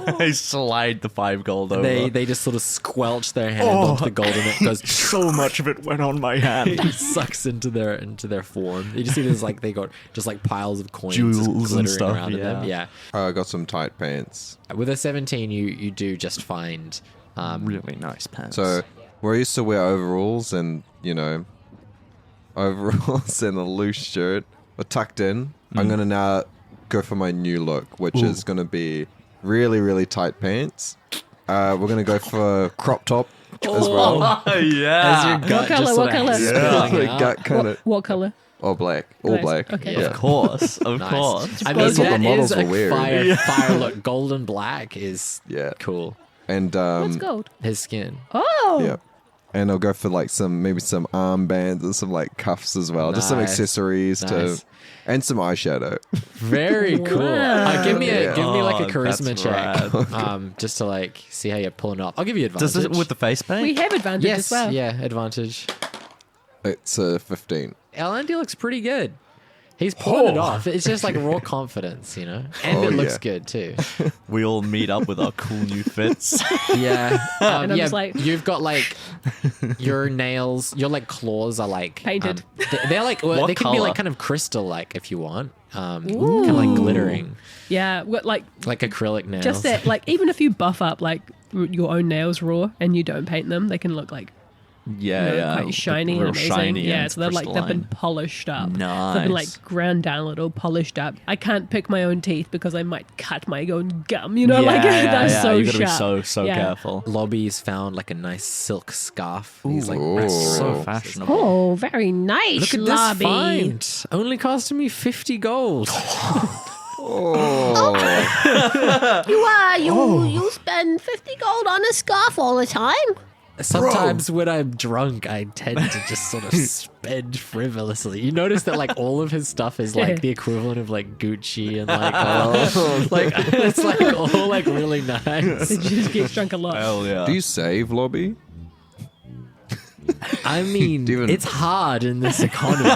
I slide the 5 gold over. They just sort of squelch their hand onto the gold, and it goes. So much of it went on my hand. It sucks into their form. You just see this like they got just like piles of coins Jewels just and glittering stuff, around in them. Yeah. I got some tight pants. With a 17, you do just find. Really nice pants. So where I used to wear overalls and, overalls and a loose shirt or tucked in, I'm going to now go for my new look, which is going to be really, really tight pants. We're going to go for crop top as well. Oh, yeah. As your gut What colour, just what sort of colour? spilling Like out. gut kind of, What color? or black, all Nice. black. Okay. Yeah. Of course. Of Nice. course. I mean, That's what the that models is were a wearing. fire look. Golden black is Yeah. cool. And What's gold? His skin. Oh. yeah. And I'll go for like maybe some armbands and some like cuffs as well. Just some Nice. accessories Nice. and some eyeshadow. Very cool. Wow. Give me like a Oh, charisma that's check, just to like see how you're pulling it off. I'll give you advantage. Does it with the face paint? We have advantage yes, as well. yeah, advantage. It's a 15. L&D looks pretty good. He's pulling it off. It's just like raw confidence, and it looks yeah. good too. We all meet up with our cool new fits. Yeah, And I'm yeah. just like- You've got like your nails, your like claws are like Painted. they're like What they can be colour? like kind of crystal like if you want, kind of like glittering, Yeah. What like like acrylic nails. just that like even if you buff up like your own nails raw and you don't paint them, they can look like Yeah, quite shiny and real amazing. shiny Yeah, and so they've been crystalline. polished up. So they've Nice. been like ground down a little, polished up. I can't pick my own teeth because I might cut my own gum. Like that's so you gotta sharp. be so Yeah. careful. Lobby's found like a nice silk scarf. He's like Ooh. wrapped So around. fashionable. Oh, very nice, Look at Lobby. this find. Only costing me 50 gold. Oh, You spend 50 gold on a scarf all the time. Sometimes when I'm drunk, I tend to just sort of spend frivolously. You notice that like all of his stuff is like the equivalent of like Gucci and like like it's like all like really nice. He just gets drunk a lot. Hell yeah. do you save, Lobby? I mean, Do you even- it's hard in this economy.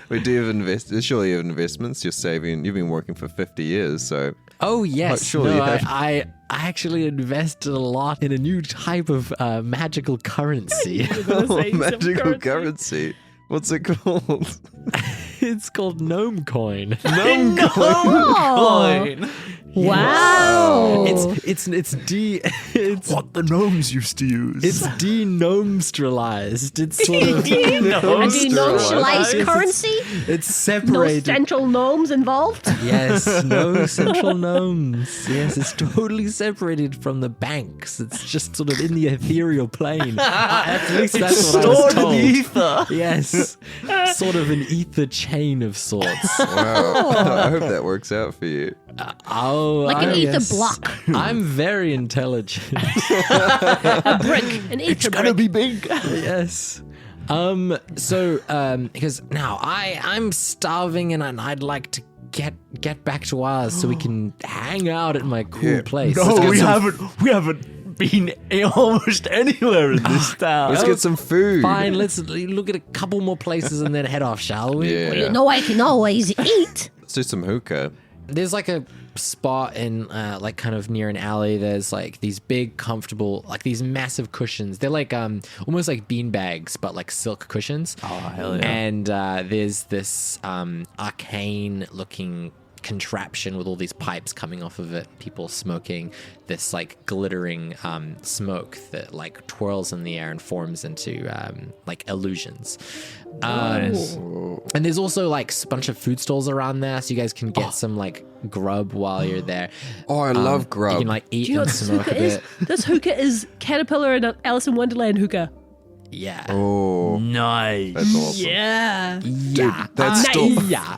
Wait, do you have surely you have investments? You're saving. You've been working for 50 years, so Oh yes, surely no, you have- I actually invested a lot in a new type of magical currency. You're gonna say some magical currency. What's it called? It's called Gnome Coin. Coin. Wow. It's What the gnomes used to use. It's de-gnomestralized. It's sort of A denocialized currency? it's No separated. central gnomes involved? Yes, no central gnomes. Yes, it's totally separated from the banks. It's just sort of in the ethereal plane. At least that's what I was stored in told. the ether. Yes. sort of an ether chain of sorts. Wow. I hope that works out for you. Oh, Like an ether yes. block. I'm very intelligent. A brick, an ether brick. be big. Yes. Because now I'm starving and I'd like to get back to ours so we can hang out at my cool place. No, we haven't been almost anywhere in this town. Let's get some food. Fine, let's look at a couple more places and then head off, shall we? Yeah. You know I can always eat. Let's do some hookah. There's like a spot in like kind of near an alley. There's like these big comfortable, like these massive cushions. They're like almost like bean bags, but like silk cushions. Oh, hell yeah. And there's this arcane looking contraption with all these pipes coming off of it, people smoking this like glittering smoke that like twirls in the air and forms into like illusions. Nice. And there's also like a bunch of food stalls around there, so you guys can get some like grub while you're there. Oh, I love You grub. can like eat Do you know and what this smoke a hookah is? bit. This hookah is Caterpillar and Alice in Wonderland hookah. Yeah. Oh, Nice. that's awesome. Yeah. Yeah. That's Nice. stall. Yeah.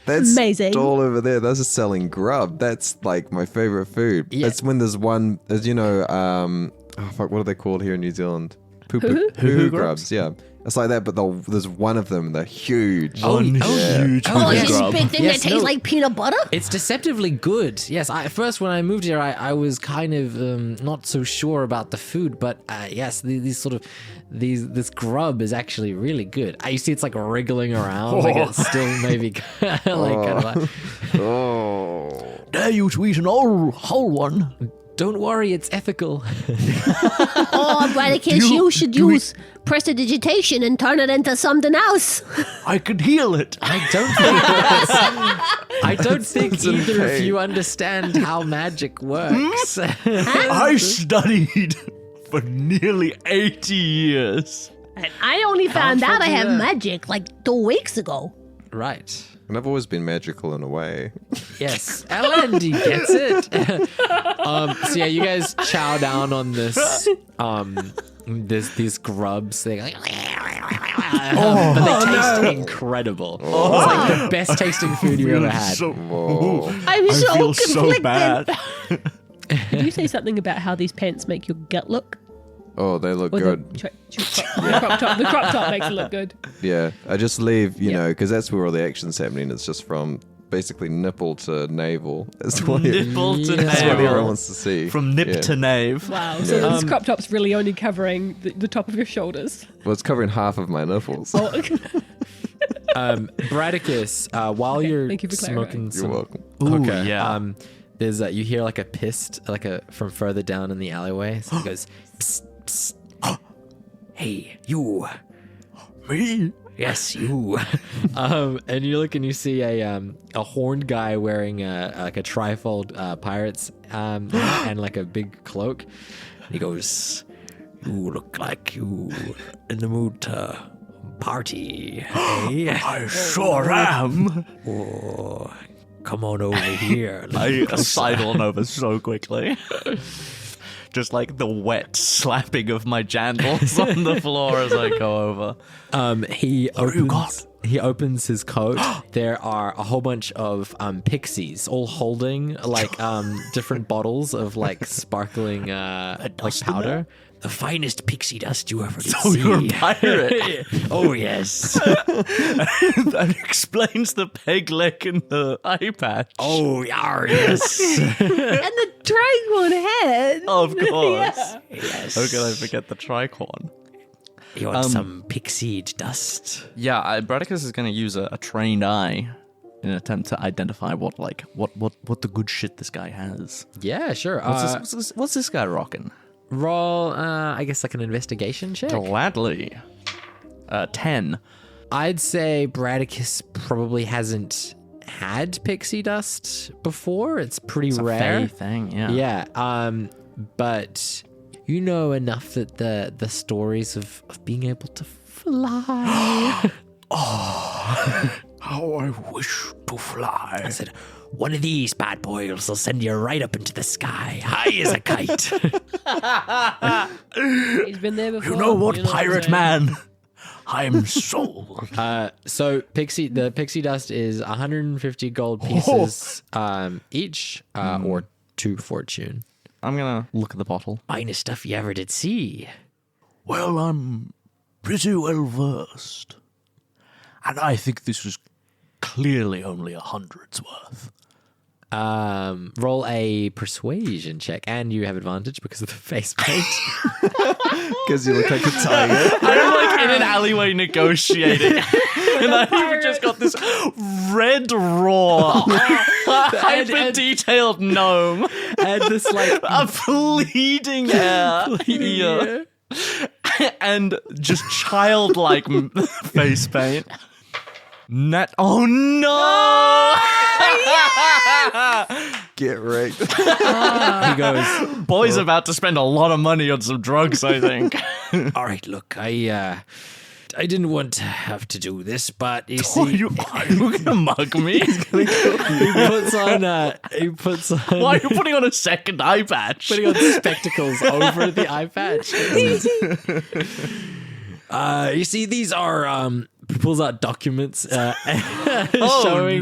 That's Amazing. stall over there. Those are selling grub. That's like my favorite food. Yeah. That's when there's one, as you know, oh fuck, what are they called here in New Zealand? Hoo-hoo? Hoo-hoo grubs. Yeah, it's like that, but there's one of them. They're huge. One huge Oh, yes. it's this grub. big thing Yes, that tastes no. like peanut butter? It's deceptively good. Yes, at first when I moved here, I was kind of not so sure about the food, but yes, this grub is actually really good. You see, it's like wriggling around, like it's still maybe like kind of like. Oh, Dare you to eat an whole one? Don't worry, it's ethical. Oh, Bradicus, you should use prestidigitation and turn it into something else. I could heal it. I don't think Sounds in either of pain. you understand how magic works. I studied for nearly 80 years. And I only found out I fuck have yeah. magic like 2 weeks ago. Right. and I've always been magical in a way. Yes, L&D gets it. So yeah, you guys chow down on this, these grubs. They but they taste incredible. It's like the best tasting food you ever had. Whoa. I'm I so feel conflicted. so bad. Did you say something about how these pants make your gut look? Oh, they look Or good. the crop top makes it look good. Yeah, I just leave, you Yeah. know, because that's where all the action's happening. It's just from basically nipple to navel. That's what, Nipple to that's what navel. everyone wants to see. From nip Yeah. to nave. Wow. So this crop top's really only covering the top of your shoulders. Well, it's covering half of my nipples. Oh, Bradicus, while you're thank you for smoking You're some welcome. Ooh, okay, yeah. there's you hear like a pissed from further down in the alleyway. So it goes, psst, psst. Hey, you. Me? Yes, you. And you look and you see a horned guy wearing like a trifold pirate's and like a big cloak. He goes, "You look like you in the mood to party, hey? I sure am. Oh, come on over here." I sidle on over so quickly. Just like the wet slapping of my jandals on the floor as I go over. He What have you got? opens his coat. There are a whole bunch of pixies, all holding like different bottles of like sparkling like dust in powder. The finest pixie dust you ever did Oh, see. you're a pirate. Oh yes. That explains the peg leg and the eye patch. Oh yes. and the dragon head. Of course. Yeah. Yes. How could I forget the tricorn? You want some pixie dust? Yeah, Bradicus is going to use a trained eye in an attempt to identify what the good shit this guy has. Yeah, sure. What's this guy rocking? Roll, I guess, like an investigation check. Gladly. 10. I'd say Bradicus probably hasn't had pixie dust before. It's pretty It's a rare. fey thing, yeah. Yeah. But you know enough that the stories of being able to fly. How I wish to fly. I said, one of these bad boys will send you right up into the sky, high as a kite. He's been there before. You know what, I'm pirate saying? man? I'm sold. So the pixie dust is 150 gold pieces each, or 2 fortune. I'm gonna look at the bottle. Finest stuff you ever did see. Well, I'm pretty well versed. And I think this was clearly only 100's worth. Roll a persuasion check, and you have advantage because of the face paint. Because you look like a tiger. I'm like in an alleyway negotiating, and I've just got this red raw, hyper detailed gnome And this like a bleeding ear, and just childlike face paint. Oh no! Get wrecked. he goes, Boy's about to spend a lot of money on some drugs, I think. all right, look, I didn't want to have to do this, but you see, Are you gonna mug me? he puts on Why are you putting on a second eye patch? putting on spectacles over the eye patch. You see, these are pulls out documents showing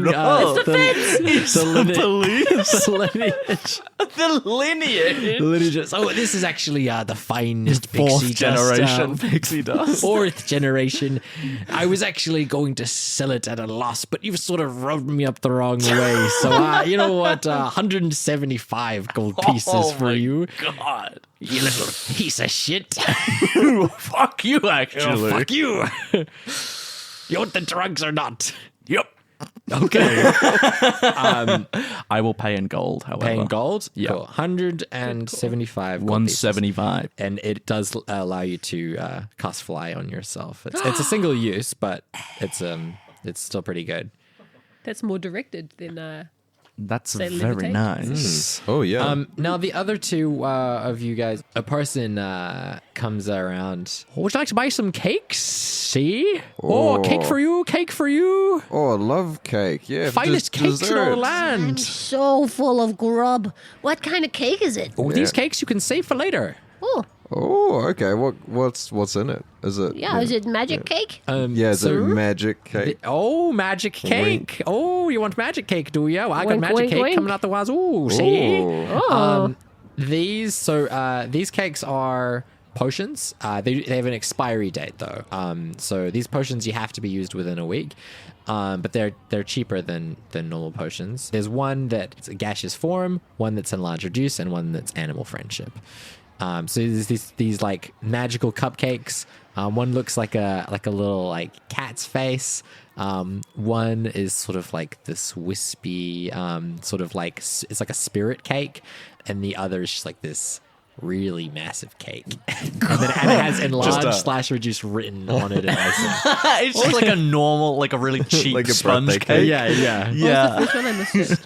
no. the The lineage. lineage. So this is actually the finest Fourth pixie generation dust, pixie dust. 4th generation. I was actually going to sell it at a loss, but you've sort of rubbed me up the wrong way. So you know what? 175 gold pieces for you. God. You little piece of shit. Fuck you, actually. Fuck you. You want the drugs or not? Yep. Okay. I will pay in gold, however. Paying gold? Yeah. Cool. 175 gold pieces. 175. And it does allow you to cast fly on yourself. It's a single use, but it's still pretty good. That's more directed than That's Say very levitate. nice. Oh, yeah. Now the other two of you guys, a person comes around. Oh, would you like to buy some cakes? See? Oh, cake for you, cake for you. Oh, I love cake. Yeah. Finest cakes in all the dessert. land. So full of grub. What kind of cake is it? Oh, these cakes you can save for later. Oh, Oh, okay. What's in it? Is it? yeah. Is it magic cake? Yeah, is it magic cake? Magic cake. Oh, you want magic cake, do you? Well, I got Wink, magic wink, cake wink. coming out the wazoo. See? Oh. These cakes are potions. They have an expiry date though. So these potions you have to be used within a week. But they're cheaper than normal potions. There's one that's a gaseous form, one that's enlarged reduce, and one that's animal friendship. So there's these like magical cupcakes. One looks like a little like cat's face. One is sort of like this wispy, sort of like it's like a spirit cake, and the other is just like this really massive cake, and it has enlarged / reduced written on it in icing. It's just like a normal, like a really cheap Like a sponge birthday cake. cake? Yeah. Yeah. Which one I missed it?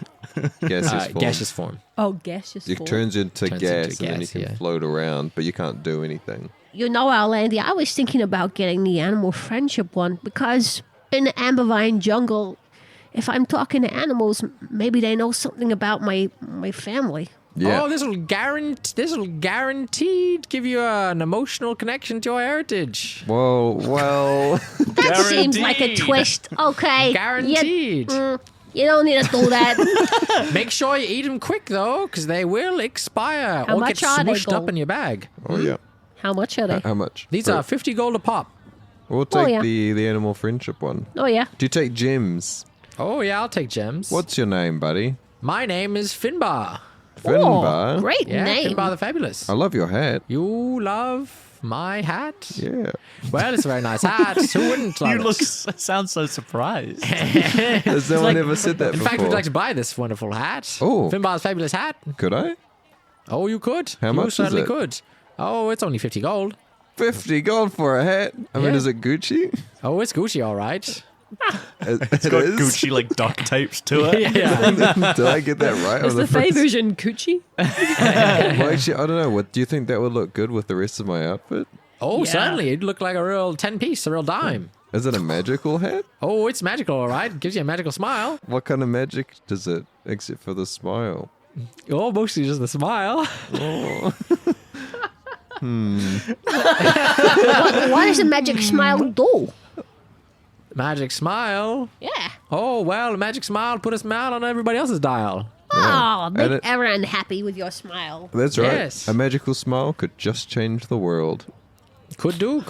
Gaseous form. Gaseous form. Oh, gaseous It form. turns into Turns gas, into and then you gas, can yeah. float around, but you can't do anything. You know, Outlandy, I was thinking about getting the animal friendship one because in the Ambervine jungle, if I'm talking to animals, maybe they know something about my family. Yeah. Oh, this will guaranteed give you an emotional connection to our heritage. Well. That seems like a Guaranteed. twist. Okay. Guaranteed. You don't need to do that. Make sure you eat them quick though, because they will expire How or much get are they, smushed up gold? in your bag. Oh, yeah. How much are they? How much? These are 50 gold a pop. We'll take yeah. the animal friendship one. Oh, yeah. Do you take gems? Oh yeah, I'll take gems. What's your name, buddy? My name is Finbar. Finbar. Oh, great Yeah, name. Finbar the Fabulous. I love your hat. You love my hat? Yeah. Well, it's a very nice hat. Who wouldn't love You it? sound so surprised. Has no one ever said that In before? fact, would you like to buy this wonderful hat? Oh. Finbar's Fabulous hat. Could I? Oh, you could. How you much is certainly it? could. Oh, it's only 50 gold. 50 gold for a hat? I mean, Yeah. is it Gucci? Oh, it's Gucci, all right. It's Got Gucci like duct tapes to it. Yeah. Did I get that right? Is on the Fey first- version coochie? Well, actually, I don't know. What do you think that would look good with the rest of my outfit? Oh, Yeah. certainly. It'd look like a real 10-piece, a real dime. Is it a magical hat? Oh, it's magical, all right. Gives you a magical smile. What kind of magic does it, except for the smile? Oh, mostly just the smile. What does a magic smile do? Magic smile. Yeah. Oh, well, magic smile put a smile on everybody else's dial. Oh, make And everyone happy with your smile. That's right. Yes. A magical smile could just change the world. Could do.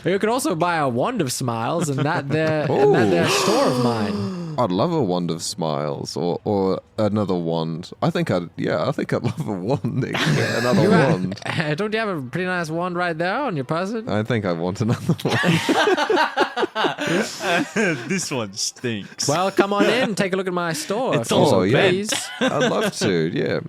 You could also buy a wand of smiles and that there store of mine. I'd love a wand of smiles or another wand. I think I'd love a wand. Another wand. Don't you have a pretty nice wand right there on your person? I think I want another one. This one stinks. Well, come on in. Take a look at my store. It's also please. I'd love to, yeah.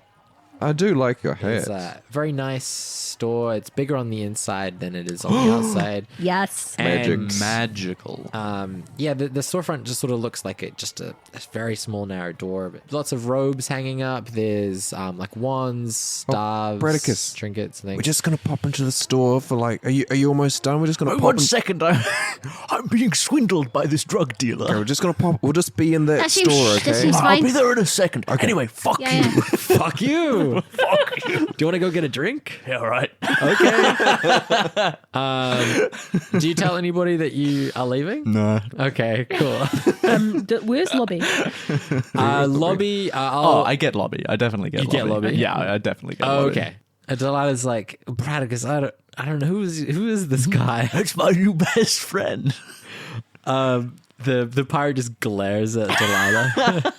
I do like your hat. It's a very nice store. It's bigger on the inside than it is on the outside. Yes. And, Magical. the storefront just sort of looks like just a very small, narrow door. But lots of robes hanging up. There's like wands, staves, Bredicus. trinkets, and things. We're just gonna pop into the store for like. Are you almost done? We're just gonna pop. One second, I'm being swindled by this drug dealer. Okay, we're just gonna pop. We'll just be in that That seems- store, that okay? seems- I'll be fine. there in a second. Anyway, fuck Yeah, you. yeah. Fuck you. Fuck you. Do you want to go get a drink? Yeah, all right. Okay. Do you tell anybody that you are leaving? No. Okay, cool. Where's lobby? Lobby. I get lobby. I definitely get You lobby. get lobby? Yeah, I definitely get Oh, lobby. okay. And Delilah's like, Bradicus, I don't know who is this guy. That's my new best friend. The pirate just glares at Delilah.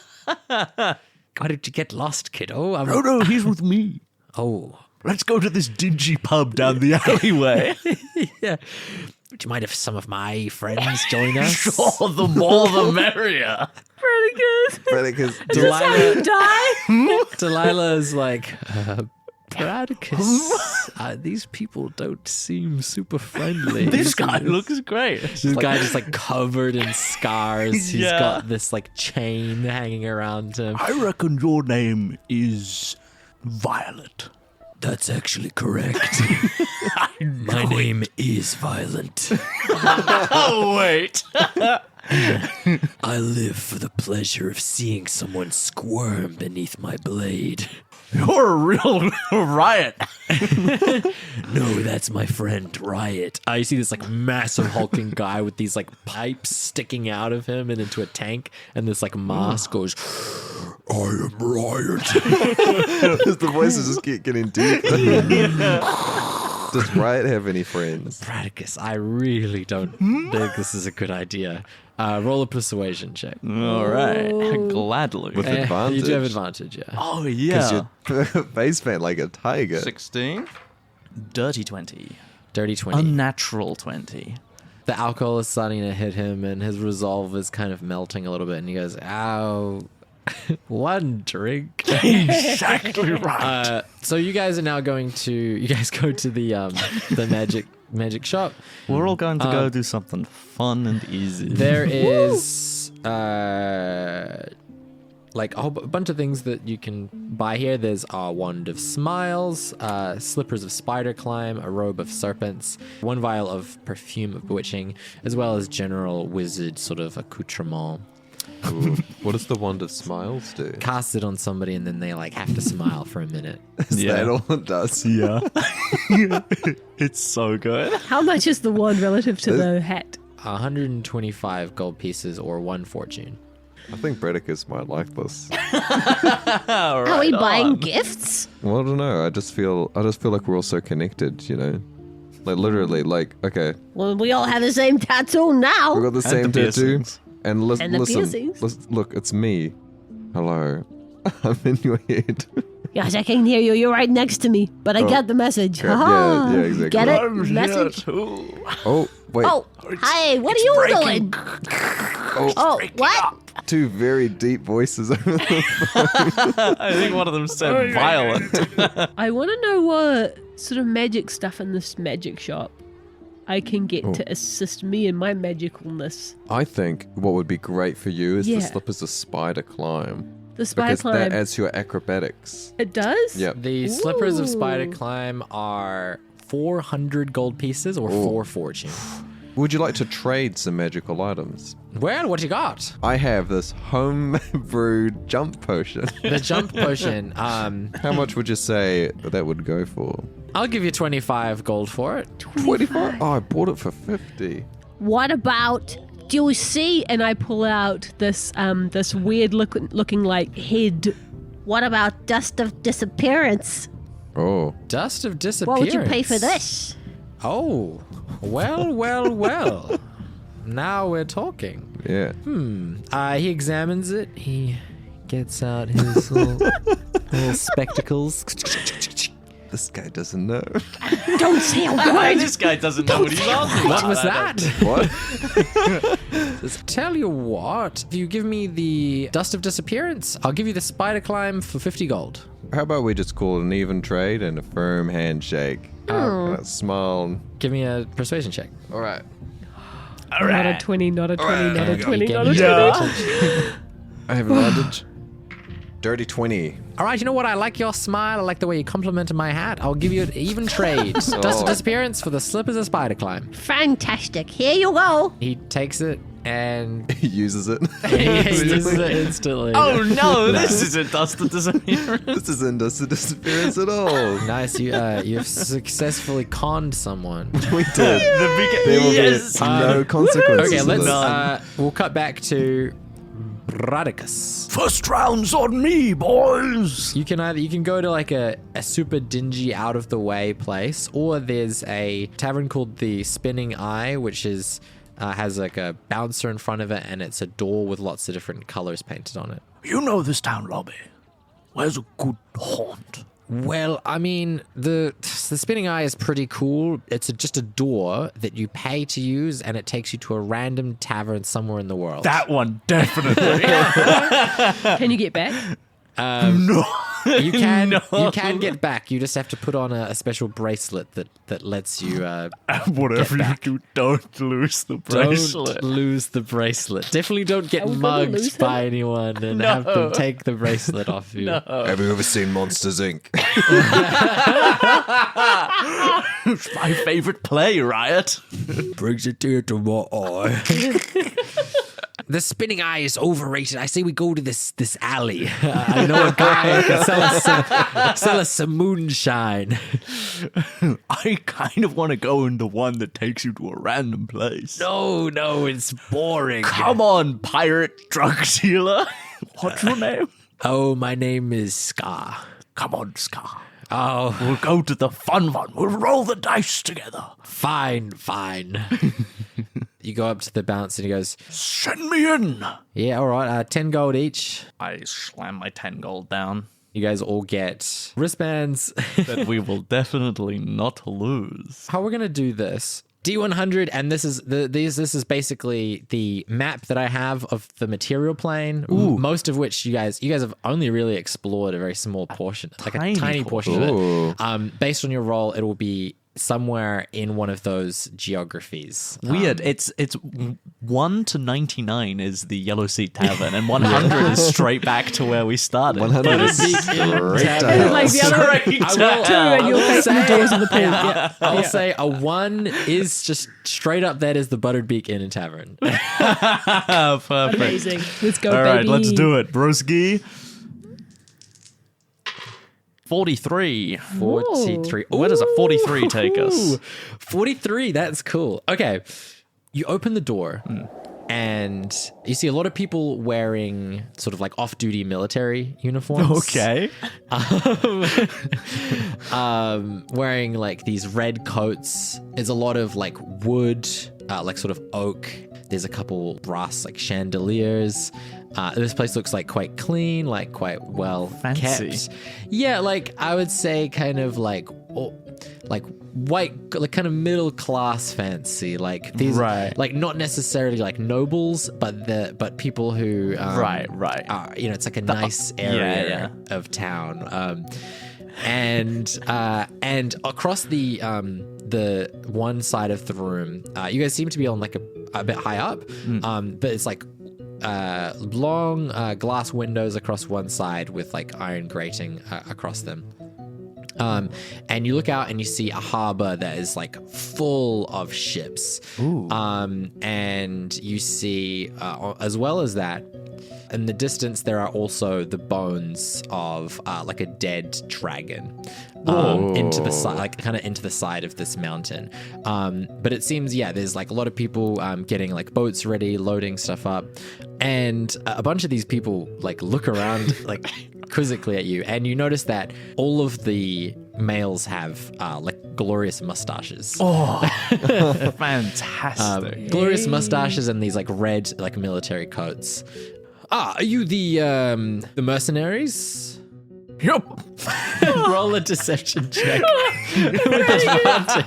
Why did you get lost, kiddo? No, he's with me. Oh, Let's go to this dingy pub down the alleyway. yeah. Would you mind if some of my friends join us? Sure, the more the merrier. Pretty good. Because Delilah, Die. Delilah's like, Bradicus, these people don't seem super friendly. This guy looks great. This guy just like covered in scars. He's Yeah. got this like chain hanging around him. I reckon your name is Violet. That's actually correct. My name is Violent. Oh, wait. I live for the pleasure of seeing someone squirm beneath my blade. You're a real riot. No, that's my friend Riot. You see this like massive hulking guy with these like pipes sticking out of him and into a tank, and this like mask goes, I am Riot. the voices just keep getting deeper. Does Riot have any friends? Bradicus, I really don't think this is a good idea. Roll a persuasion check. All right. Gladly. With You advantage. do have advantage, yeah. Oh, Because yeah. you're face paint like a tiger. 16. Dirty 20. Dirty 20. Unnatural 20. The alcohol is starting to hit him, and his resolve is kind of melting a little bit, and he goes, ow. One drink. Exactly right. So you guys are now going to go to the magic shop. We're all going to go do something fun and easy. There is like a bunch of things that you can buy here. There's a wand of smiles, slippers of spider climb, a robe of serpents, one vial of perfume of bewitching, as well as general wizard sort of accoutrement. Ooh. What does the wand of smiles do? Cast it on somebody, and then they like have to smile for a minute. Is Yeah. that all it does? Yeah. It's so good. How much is the wand relative to the hat? 125 gold pieces or 1 fortune. I think Bredicus might like this. Are we buying gifts? Well, I don't know. I just feel like we're all so connected, you know? Like literally, like, okay, Well, we all have the same tattoo now. we got the same the tattoo. piercings. And, And the piercings. look, it's me. Hello. I'm in your head. Yes, I can hear you. You're right next to me. But I get the message. Yeah, Haha. yeah, exactly. Get it? I'm here Message? too. Oh, wait. Oh, hi. What are you doing? Oh, what? Two very deep voices over the I think one of them said violent. I want to know what sort of magic stuff in this magic shop I can get to assist me in my magicalness. I think what would be great for you is Yeah. the slippers of spider climb. The spider Because climb. that adds to your acrobatics. It does? Yep. The slippers of spider Ooh. climb are 400 gold pieces or 4 fortune. Would you like to trade some magical items? Well, what you got? I have this home brewed jump potion. The jump potion. How much would you say that would go for? I'll give you 25 gold for it. 25? Oh, I bought it for 50. What about? Do you see? And I pull out this this weird looking like head. What about dust of disappearance? Oh. Dust of disappearance. What would you pay for this? Oh, well. Now we're talking. Yeah. He examines it. He gets out his little spectacles. This guy doesn't know. Don't say a word. This guy doesn't know what he's on. What was that? What? Tell you what, if you give me the dust of disappearance, I'll give you the spider climb for 50 gold. How about we just call it an even trade and a firm handshake? And a smile. Give me a persuasion check. All right. Not a 20, not a 20, not a 20, not a 20. I have advantage. Dirty 20. All right, you know what? I like your smile. I like the way you complimented my hat. I'll give you an even trade. Dust of disappearance for the slippers of spider climb. Fantastic. Here you go. He takes it and He uses it. he uses it instantly. Oh no, this isn't dust of disappearance. This isn't dust of disappearance at all. Nice. You've successfully conned someone. We did. There will Yes. be no consequences. Okay, to let's. this. We'll cut back to Bradicus. First round's on me, boys. You can go to like a super dingy, out of the way place, or there's a tavern called the Spinning Eye, which is has like a bouncer in front of it, and it's a door with lots of different colors painted on it. You know this town lobby. Where's a good haunt? Well, I mean, the Spinning Eye is pretty cool. It's just a door that you pay to use, and it takes you to a random tavern somewhere in the world. That one, definitely. Can you get back? No. You can No. you can get back. You just have to put on a special bracelet that lets you Whatever you back. do, don't lose the bracelet. don't lose the bracelet. Definitely don't get Are we gonna lose mugged by anyone and have them take the bracelet off you. Have you ever seen Monsters, Inc.? It's my favorite play, Riot. Brings a tear to my eye. The Spinning Eye is overrated. I say we go to this alley. I know a guy who can sell us some moonshine. I kind of want to go in the one that takes you to a random place. No, it's boring. Come on, pirate drug dealer. What's your name? Oh, my name is Scar. Come on, Scar. Oh, We'll go to the fun one. We'll roll the dice together. fine. You go up to the bouncer and he goes, Send me in. yeah, all right, 10 gold each. I slam my 10 gold down. You guys all get wristbands. That we will definitely not lose. How we're gonna do this? D100, and this is basically the map that I have of the material plane. Most of which you guys have only really explored a very small portion, like a tiny portion of it. Based on your roll, it will be somewhere in one of those geographies. Weird. It's 1 to 99 is the Yellow Sea Tavern, and 100 is straight back to where we started. 100 is straight And like the other Straight two, and you're facing the doors of the pool. Yeah. I'll say a 1 is just straight up. That is the Buttered Beak Inn and Tavern. Perfect. Amazing. Let's go, All baby. right, let's do it, broski. 43. 43. Where does a 43 take us? 43, that's cool. Okay. You open the door and you see a lot of people wearing sort of like off-duty military uniforms. Okay. Wearing like these red coats. There's a lot of like wood, like sort of oak. There's a couple brass like chandeliers. This place looks like quite clean, like quite well Fancy. kept. Yeah, like I would say kind of like white, like kind of middle class fancy. Like these, Right. like not necessarily like nobles, but people who Right. are, it's like a nice area of town. And across the one side of the room, you guys seem to be on like a bit high up, but it's like long glass windows across one side with like iron grating across them. And you look out and you see a harbor that is like full of ships. And you see, as well as that, in the distance, there are also the bones of like a dead dragon into the side, like kind of into the side of this mountain. But it seems, there's like a lot of people getting like boats ready, loading stuff up, and a bunch of these people like look around like quizzically at you, and you notice that all of the males have like glorious mustaches. Fantastic. Glorious mustaches and these like red like military coats. Are you the mercenaries? Yep. Roll a deception check with advantage.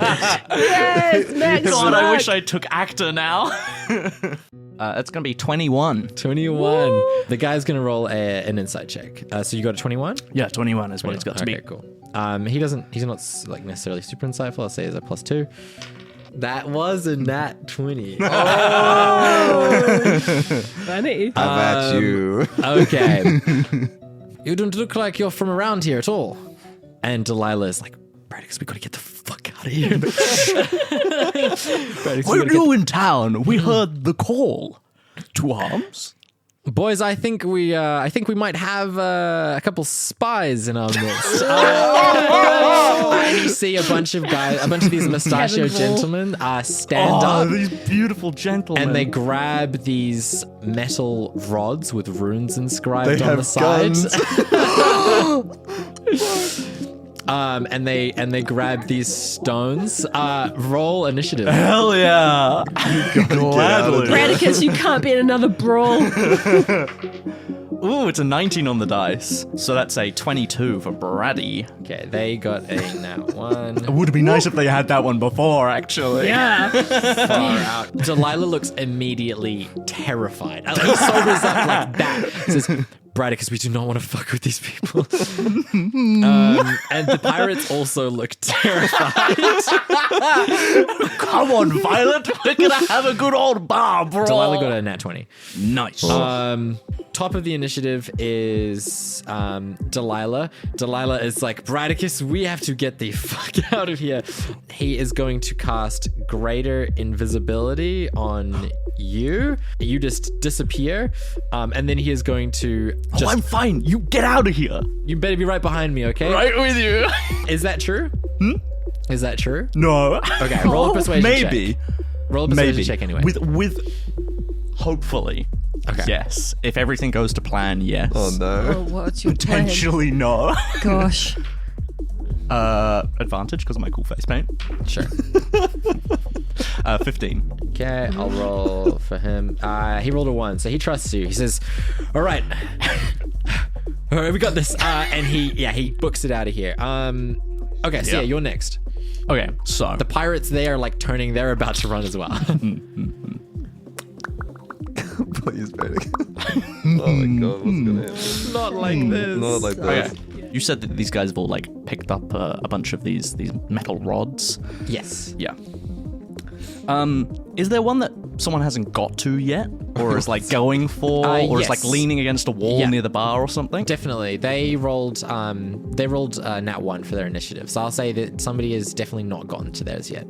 Yes, Max. God, I luck. wish I took actor now. It's going to be 21. 21. The guy's gonna roll an insight check. So you got a 21? Yeah, 21 is what it's got to Okay, be. cool. He's not like necessarily super insightful. I'll say he's a +2. That was a nat 20. Funny. How about you? Okay. You don't look like you're from around here at all. And Delilah's like, Bradix, we gotta get the fuck out of here. Bradix, We're new in town. We heard the call. To arms? Boys, I think we might have a couple spies in our midst. And you see a bunch of these mustachioed gentlemen stand up. These beautiful gentlemen. And they grab these metal rods with runes inscribed They on the have side. guns. And they grab these stones. Roll initiative. Hell yeah. Gladly. Bradicus, you can't be in another brawl. Ooh, it's a 19 on the dice. So that's a 22 for Braddy. Okay, they got a nat 1. It would be nice if they had that one before, actually. Yeah. Far out. Delilah looks immediately terrified. He sobers up like that. Says, Bradicus, we do not want to fuck with these people. And the pirates also look terrified. Come on, Violet. We're going to have a good old bar, bro. Delilah got a nat 20. Nice. Top of the initiative is Delilah. Delilah is like, Bradicus, we have to get the fuck out of here. He is going to cast Greater Invisibility on you. You just disappear. And then he is going to just... I'm fine. You get out of here. You better be right behind me, okay? Right with you. Is that true? Is that true? No. Okay, roll a persuasion Maybe. check. Roll a persuasion Maybe. check anyway. With hopefully. Okay. Yes. If everything goes to plan, yes. Oh no. Oh, what's your plan? Potentially no. Gosh. Advantage because of my cool face paint. Sure. 15. Okay, I'll roll for him. He rolled a 1, so he trusts you. He says, all right, we got this. And he books it out of here. Okay, so Yeah. you're next. Okay, so The pirates, they are like turning, they're about to run as well. Please, Benedict. Oh my god, what's gonna happen? Not like this. Not like okay. this. You said that these guys have all like picked up a bunch of these metal rods. Yes. Yeah. Is there one that someone hasn't got to yet, or is like going for, or is like yes. leaning against a wall Yeah. near the bar or something? Definitely. They rolled nat 1 for their initiative. So I'll say that somebody has definitely not gotten to theirs yet.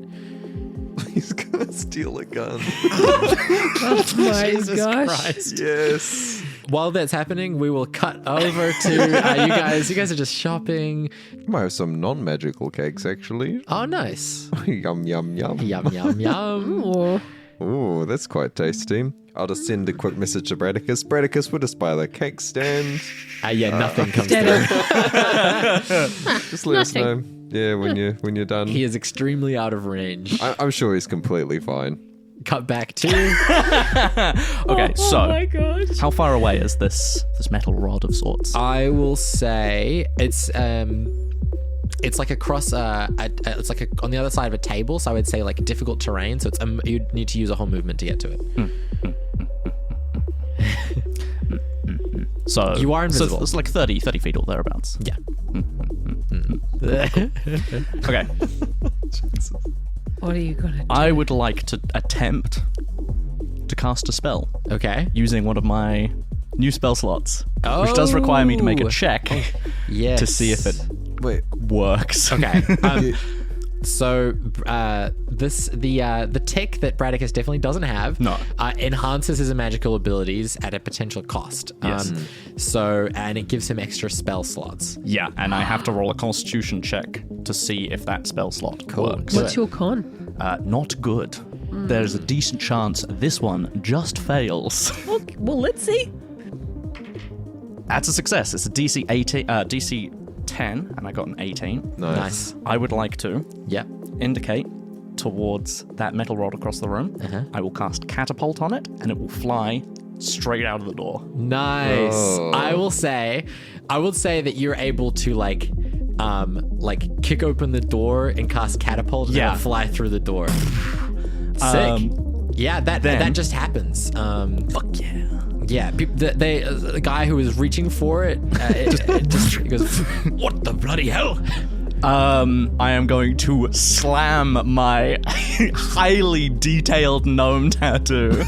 He's gonna steal a gun. Oh my gosh. Christ. Yes. While that's happening, we will cut over to you guys. You guys are just shopping. Might have some non-magical cakes actually. Oh, nice. Yum yum yum. Yum, yum, yum. Oh, Ooh, that's quite tasty. I'll just send a quick message to Bradicus. Bradicus, we'll just buy the cake stand. Nothing comes Dead through. Just let us know. Nothing. Yeah, when you're done. He is extremely out of range. I'm sure he's completely fine. Cut back to... Okay, oh so my gosh. how far away is this metal rod of sorts? I will say it's like across it's like on the other side of a table, so I would say like difficult terrain, so it's you'd need to use a whole movement to get to it. So You are invisible. So it's like 30 feet or thereabouts. Yeah. Okay. What are you gonna do? I would like to attempt to cast a spell Okay. using one of my new spell slots, which does require me to make a Oh. check Yes. to see if it Wait, works. Okay. So the tech that Bradicus definitely doesn't have enhances his magical abilities at a potential cost. Yes. And it gives him extra spell slots. Yeah, and I have to roll a Constitution check to see if that spell slot works. What's your con? Not good. There's a decent chance this one just fails. Okay, well, let's see. That's a success. It's a DC 10, and I got an 18. Nice. I would like to Yeah. indicate towards that metal rod across the room. I will cast Catapult on it, and it will fly straight out of the door. Nice. Oh. I will say that you're able to kick open the door and cast catapult and Yeah. it'll fly through the door. Sick. Yeah, that just happens. Fuck yeah. Yeah, the guy who was reaching for it, he goes, "What the bloody hell?" I am going to slam my highly detailed gnome tattoo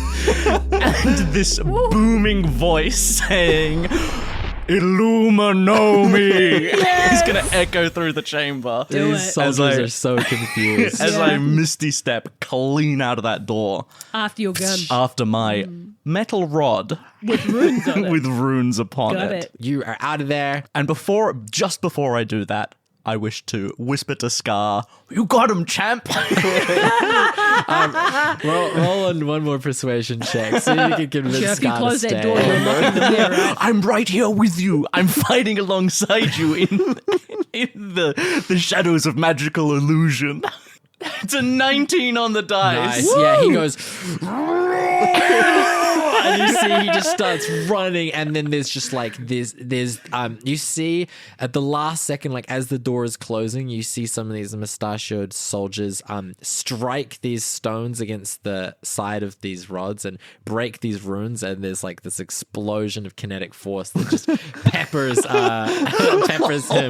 and this booming voice saying, Illuminomi! He's going to echo through the chamber. Do These it. soldiers are so confused. As I misty step clean out of that door After your gun. after my metal rod With runes on it. with runes upon Got it. it. You are out of there. And just before I do that, I wish to whisper to Scar, "You got him, champ!" Roll on one more persuasion check so you can convince Sure, if you Scar to close that stay. door, you're locking them there, right? I'm right here with you. I'm fighting alongside you in the shadows of magical illusion. It's a 19 on the dice. Nice. Yeah, he goes, and you see he just starts running, and then there's just like there's you see at the last second, like as the door is closing, you see some of these mustachioed soldiers strike these stones against the side of these rods and break these runes, and there's like this explosion of kinetic force that just peppers him.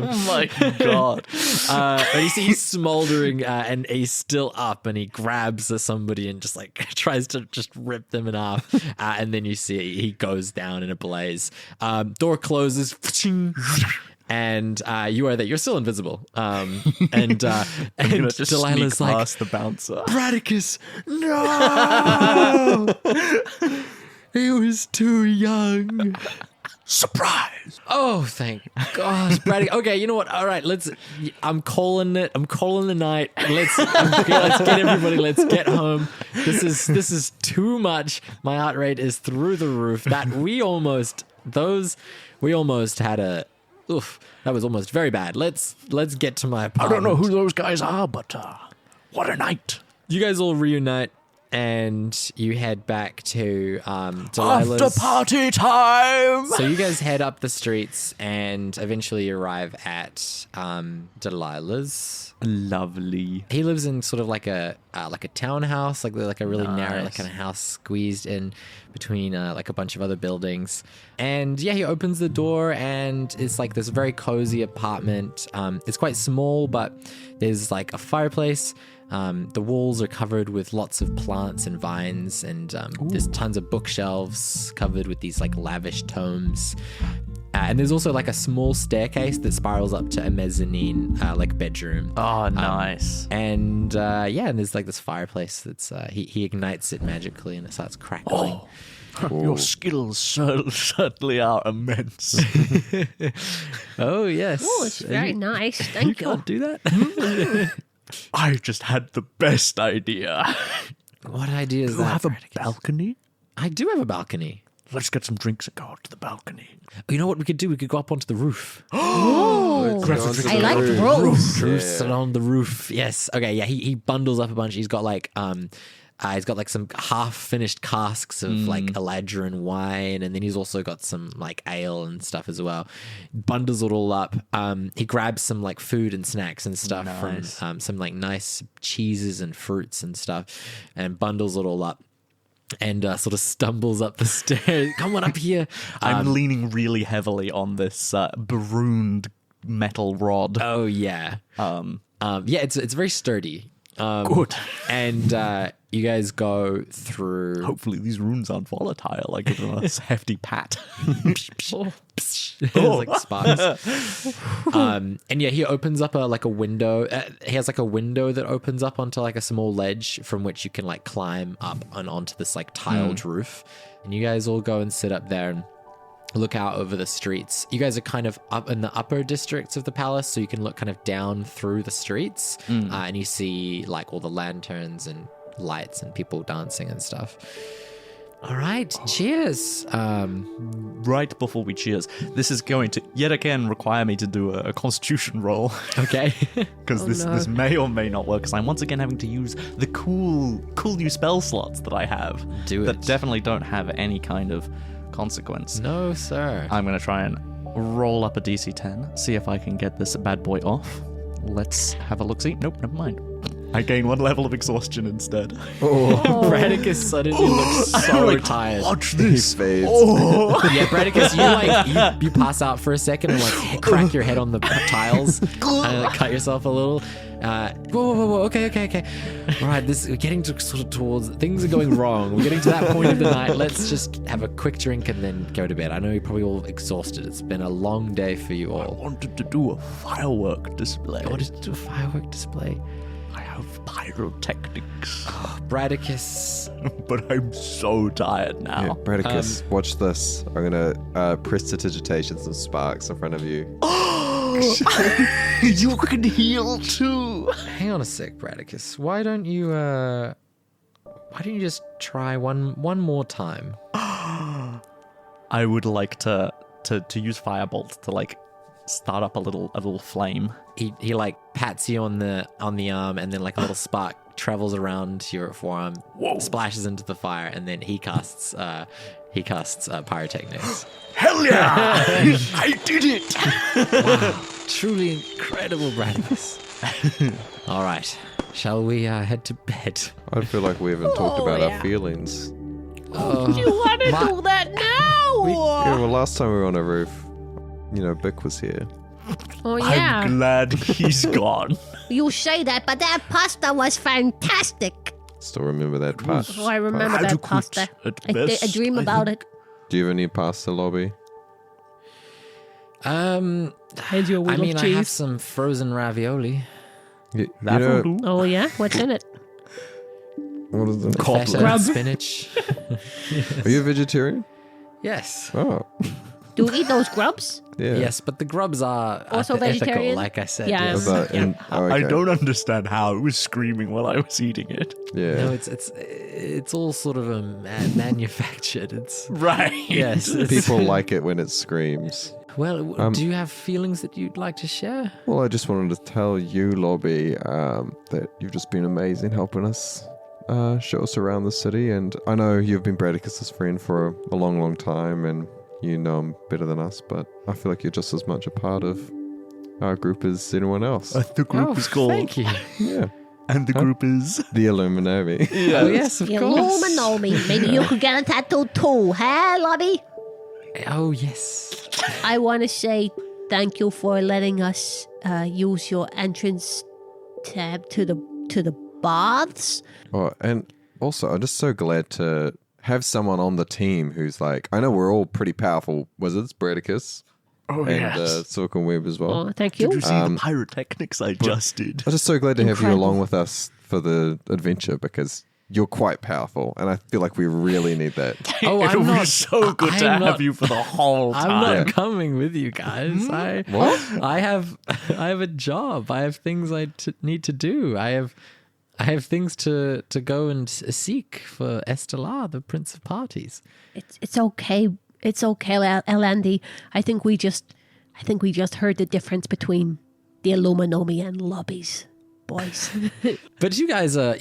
Oh my god. But you see he's smoldering and he's still up, and he grabs somebody and just like tries to just rip them in half. And then you see he goes down in a blaze. Door closes, and you are there. You're still invisible. And Just Delilah's sneak like, past the bouncer. Bradicus, no! He was too young. Surprise! Oh, thank God, Brady. Okay, you know what? All right, I'm calling it. I'm calling the night. Let's get everybody. Let's get home. This is too much. My heart rate is through the roof. We almost had a. Oof, that was almost very bad. Let's get to my I apartment. don't know who those guys are, but what a night. You guys all reunite. And you head back to Delilah's. After party time! So you guys head up the streets and eventually arrive at Delilah's. Lovely. He lives in sort of like a townhouse, like a really narrow, like kind of house squeezed in between like a bunch of other buildings. And yeah, he opens the door and it's like this very cozy apartment. It's quite small, but there's like a fireplace. The walls are covered with lots of plants and vines, and there's tons of bookshelves covered with these like lavish tomes. And there's also like a small staircase that spirals up to a mezzanine like bedroom. Oh, nice. And and there's like this fireplace that's he ignites it magically and it starts crackling. Your skills certainly are immense. Oh yes. Oh, it's very nice. Thank you. Do that. I just had the best idea. What idea is You that? have a Bradicus? balcony? I do have a balcony. Let's get some drinks and go out to the balcony. You know what we could do? We could go up onto the roof. Oh, Go on to I the like roof. roofs. Roofs and on the roof. Yes. Okay. Yeah. He bundles up a bunch. He's got like some half finished casks of like Eladrin wine, and then he's also got some like ale and stuff as well. Bundles it all up. He grabs some like food and snacks and stuff from some like nice cheeses and fruits and stuff, and bundles it all up. And sort of stumbles up the stairs. Come on up here. I'm leaning really heavily on this barooned metal rod. Oh yeah. It's very sturdy. Good. And you guys go through. Hopefully these runes aren't volatile. I give them a hefty pat. There's like sparks. And yeah, he opens up a window. He has like a window that opens up onto like a small ledge from which you can like climb up and onto this like tiled roof. And you guys all go and sit up there and look out over the streets. You guys are kind of up in the upper districts of the palace, so you can look kind of down through the streets, and you see like all the lanterns and lights and people dancing and stuff. All right, cheers. Right before we cheers, this is going to yet again require me to do a constitution roll. Okay. Because this may or may not work, because I'm once again having to use the cool new spell slots that I have. That definitely don't have any kind of consequence. No, sir. I'm going to try and roll up a DC 10, see if I can get this bad boy off. Let's have a look-see. Nope, never mind. I gain 1 level of exhaustion instead. Bradicus suddenly looks so tired. Watch this. Fades. Yeah, Bradicus, you pass out for a second and like crack your head on the tiles and like cut yourself a little. Whoa, okay. All right, we're getting towards things are going wrong. We're getting to that point of the night. Let's just have a quick drink and then go to bed. I know you're probably all exhausted. It's been a long day for you all. I wanted to do a firework display. I wanted to do a firework display. I have pyrotechnics. Bradicus. But I'm so tired now. Yeah, Bradicus, watch this. I'm gonna prestidigitation some sparks in front of you. You can heal too. Hang on a sec, Bradicus. Why don't you just try one more time? I would like to use firebolt to like start up a little flame. He like pats you on the arm, and then like a little spark travels around your forearm, splashes into the fire, and then he casts pyrotechnics. Hell yeah! I did it! Wow, truly incredible, Bradicus. All right, shall we head to bed? I feel like we haven't talked about our feelings. You want to do that now? Yeah, well, last time we were on a roof, Bick was here. Oh, yeah. I'm glad he's gone. You say that, but that pasta was fantastic. Still remember that part. Oh, I remember that Adequate pasta. at I best, dream about it. Do you have any pasta, Lobby? And your wheel of I cheese. have some frozen ravioli. That'll do. Oh, yeah? What's in it? What is it? Feta Grub. and spinach. Are you a vegetarian? Yes. Oh, Do you eat those grubs? yeah. Yes, but the grubs are Also ethical, vegetarian? like I said. Yeah. Yes. I don't understand how it was screaming while I was eating it. Yeah. No, it's all sort of manufactured. It's Right. yes. it's- People like it when it screams. Well, do you have feelings that you'd like to share? Well, I just wanted to tell you, Lobby, that you've just been amazing helping us show us around the city. And I know you've been Bradicus's friend for a long, long time, and you know him better than us, but I feel like you're just as much a part of our group as anyone else. The group is called. Thank you. Yeah. And the group is. The Illuminati. Oh yes, of You course. Illuminati. Maybe you could get a tattoo too, huh, Lobby? Oh yes. I want to say thank you for letting us use your entrance tab to the baths. Oh, and also, I'm just so glad to have someone on the team who's like, I know we're all pretty powerful wizards, Bradicus, Oh, and yes. Silk and Web as well. Oh, thank you. Did you see the pyrotechnics I just did? I'm just so glad to have you Incredible. along with us for the adventure because you're quite powerful, and I feel like we really need that. Oh, it I'm was not so good to I'm have not- you for the whole I'm time. not coming with you guys. I have a job. I have things I need to do. I have things to go and seek for Estelar, the Prince of Parties. It's okay. It's okay, Elandi. I think we just heard the difference between the Illuminati and lobbies, boys. But you guys are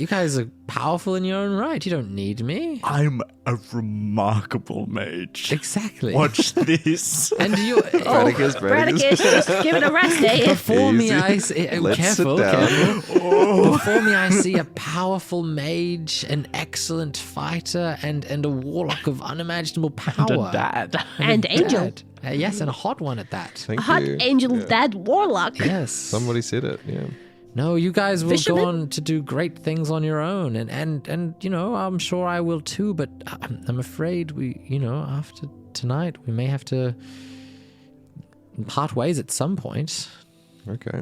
powerful in your own right. You don't need me. I'm a remarkable mage. Exactly. Watch this. And you. Bradicus. Bradicus, just give it a rest, eh? Before me, Easy. I see. Let's Careful, sit down. careful. Before me, I see a powerful mage, an excellent fighter, and a warlock of unimaginable power. And a dad. And Angel. Dad. Yes, and a hot one at that. Thank Hot you. Angel Yeah. Dad Warlock. Yes. Somebody said it. Yeah. No, you guys will Fisherman? go on to do great things on your own, and you know, I'm sure I will too. But I'm afraid we, after tonight, we may have to part ways at some point. Okay.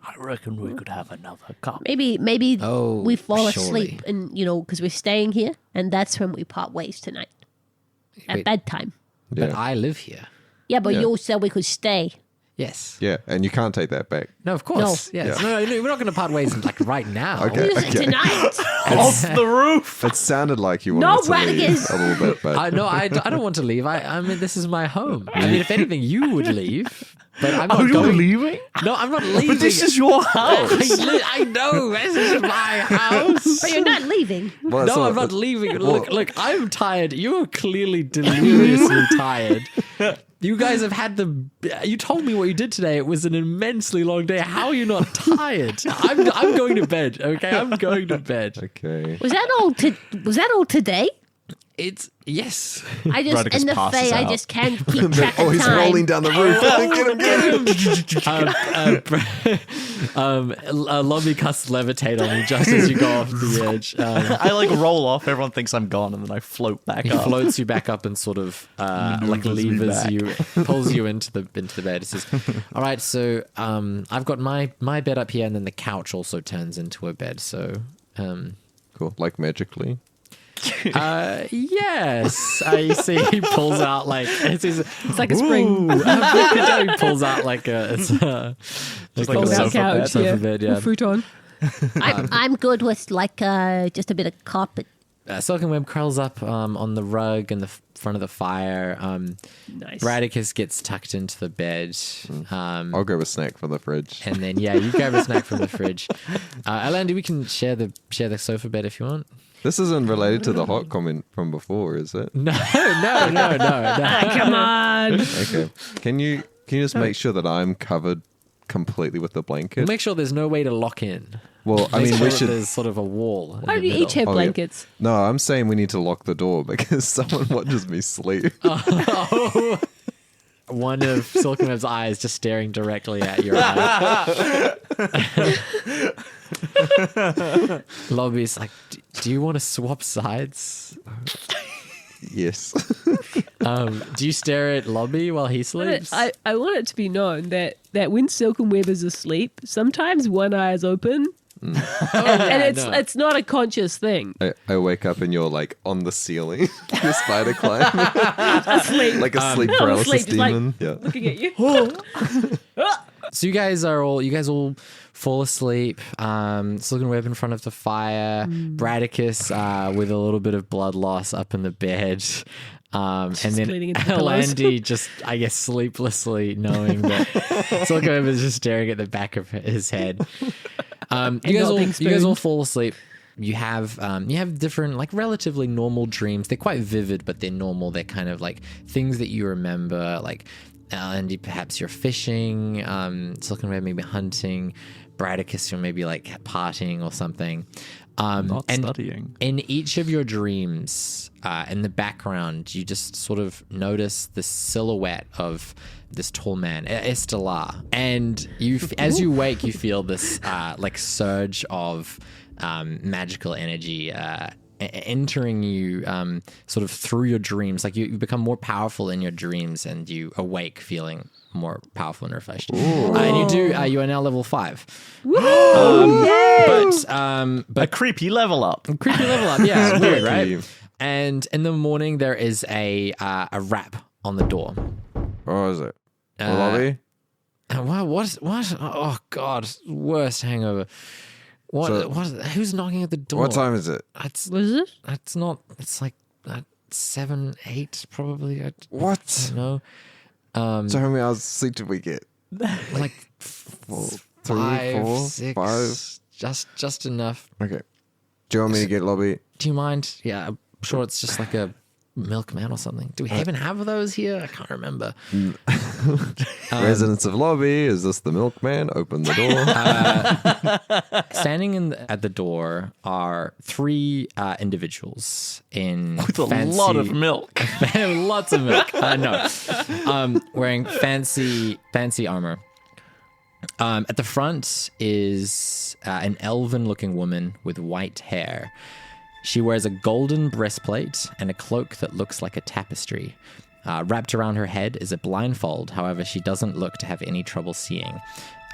I reckon we could have another cup. Maybe Oh, we fall surely. asleep and, because we're staying here, and that's when we part ways tonight. At Wait. bedtime. Yeah. But I live here. Yeah, but Yeah. you said we could stay. Yes. Yeah, and you can't take that back. No, of course. No. Yes. No, we're not going to part ways like right now. Okay. Tonight. Off the roof. It sounded like you No, wanted to leave Radicus. a little bit, but I don't want to leave. I mean, this is my home. I mean, if anything, you would leave. But I'm not Are you going. leaving? No, I'm not leaving. But this is your house. I know. This is my house. But you're not leaving. Well, it's No, not- I'm not leaving. Look, I'm tired. You're clearly deliriously tired. You guys have had you told me what you did today. It was an immensely long day. How are you not tired? I'm going to bed, okay? I'm going to bed. Okay. Was that all today? It's, yes. I just Radicus in the passes Fey, I out. just can't keep track Oh, of he's time. rolling down the roof. Get him. Lobby casts levitate on you just as you go off the edge. I like roll off. Everyone thinks I'm gone, and then I float back He up. floats you back up and sort of like Maneuvers me levers back. you, pulls you into the bed. He says, "All right, so I've got my bed up here, and then the couch also turns into a bed. So, Cool. Like magically. yes, I see. He pulls out like It's like a spring. he pulls out like a Just like like Fold a out sofa couch, bed. sofa bed, yeah. Or futon. I'm good with like just a bit of carpet. Silken Web curls up on the rug in the front of the fire. Nice. Radicus gets tucked into the bed. I'll grab a snack from the fridge. And then you grab a snack from the fridge. Alandi, we can share the sofa bed if you want. This isn't related to the hot comment from before, is it? No. Come on. Okay. Can you just make sure that I'm covered completely with the blanket? Make sure there's no way to lock in. Well, I Make mean, sure we that should. There's sort of a wall. Why do you each have Oh, yeah. blankets? No, I'm saying we need to lock the door because someone watches me sleep. One of Silken Web's eyes just staring directly at your eye. Lobby's like, do you want to swap sides? Yes. Do you stare at Lobby while he sleeps? I want it to be known that when Silken Web is asleep, sometimes one eye is open. And it's not a conscious thing. I wake up and you're like on the ceiling, the spider climb, Asleep. like a sleep I'm paralysis asleep, just like- demon. Yeah. Looking at you. So you guys all fall asleep. Silken Web in front of the fire. Bradicus with a little bit of blood loss up in the bed. And then bleeding into the pillows. Landy just, I guess, sleeplessly knowing that Silken Web is just staring at the back of his head. You guys all fall asleep. You have different, like, relatively normal dreams. They're quite vivid, but they're normal. They're kind of like things that you remember, like, and perhaps you're fishing, Silken Web maybe hunting, Bradicus you're maybe like partying or something. Not and studying. in each of your dreams, in the background, you just sort of notice the silhouette of this tall man, Estelar. And as you wake, you feel this like surge of magical energy entering you sort of through your dreams. Like you become more powerful in your dreams and you awake feeling more powerful and refreshed. And you are now level 5. But A creepy level up. creepy level up, yeah, weird, Creepy. right? And in the morning there is a rap on the door. Or is it? Lobby? What? Oh God, worst hangover. What? So- Who's knocking at the door? What time is it? It's What is it? It's not. It's like 7, 8 probably. I What? don't know. So how many hours of sleep did we get? Like 3, 5, 4, 6, 5. just enough. Okay. Do you want me to get Lobby? Do you mind? Yeah, I'm sure it's just like a milkman or something. Do we even have those here? I can't remember. Residents of Lobby, is this the milkman? Open the door. Standing at the door are 3 individuals in With a fancy, lot of milk. lots of milk. No, wearing fancy armor. At the front is an elven-looking woman with white hair. She wears a golden breastplate and a cloak that looks like a tapestry. Wrapped around her head is a blindfold. However, she doesn't look to have any trouble seeing.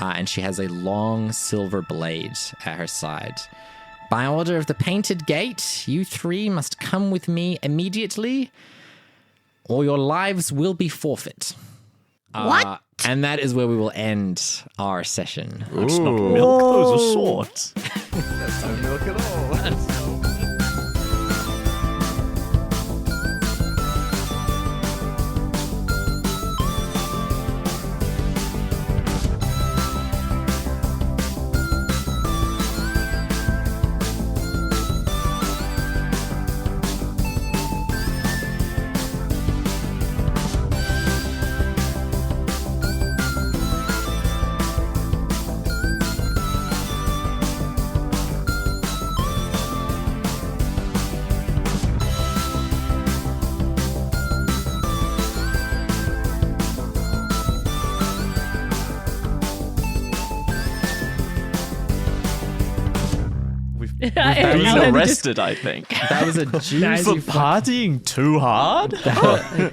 And she has a long silver blade at her side. By order of the Painted Gate, you three must come with me immediately, or your lives will be forfeit. What? And that is where we will end our session. That's not milk, those are swords. That's no milk at all. Being Alan arrested, I think. That was a juicy For partying too hard?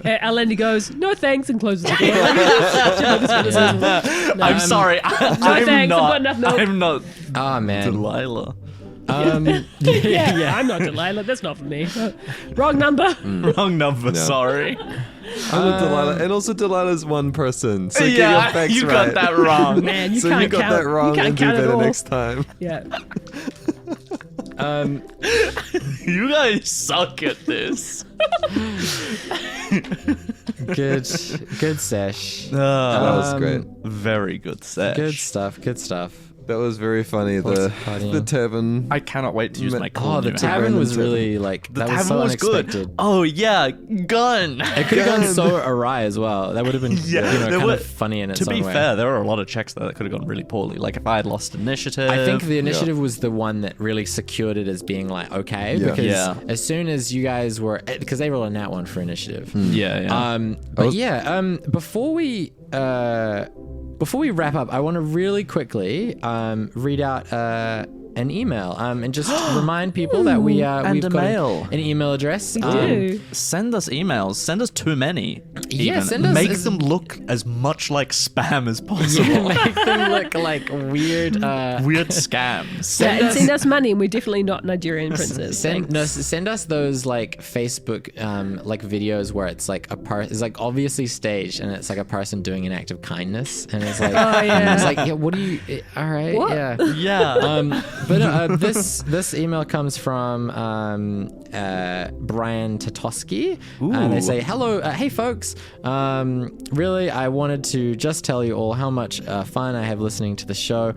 Alan goes, no thanks, and closes the door. I'm sorry. No thanks, I've got enough milk. I'm not Oh, man. Delilah. Yeah, I'm not Delilah. That's not for me. Wrong number. Wrong number, sorry. I'm not Delilah. And also Delilah's one person. So get your Yeah, facts you right. got that wrong. Man, you So can't you got count. that wrong You can't and do count at better all. next time. Yeah. You guys suck at this. Good sesh. That was great. Very good set. Good stuff. That was very funny. Lots The of partying. the tavern. I cannot wait to use my cool Oh, the new tavern Tavern. was really like The that was tavern so was unexpected. good. Oh yeah, gun. It could have gone so awry as well. That would have been there kind were- of funny in its To own be way. fair, there were a lot of checks there that could have gone really poorly. Like if I had lost initiative. I think the initiative was the one that really secured it as being like okay Yeah. because Yeah. as soon as you guys were because they rolled a nat one for initiative. yeah. Before we wrap up, I want to really quickly read out an email and just remind people that we've and got a mail. an email address. We do. Send us emails. Send us too many. Yeah, even. send us Make as- them look as much like spam as possible. Yeah, make them look like weird. Weird scams. Yeah, and send us money, and we're definitely not Nigerian princes. Send us those like Facebook like videos where it's like it's like obviously staged and it's like a person doing an act of kindness and it's like it's like yeah what do you all right What? yeah Yeah. but this email comes from Brian Tatosky and they say hello hey folks really I wanted to just tell you all how much fun I have listening to the show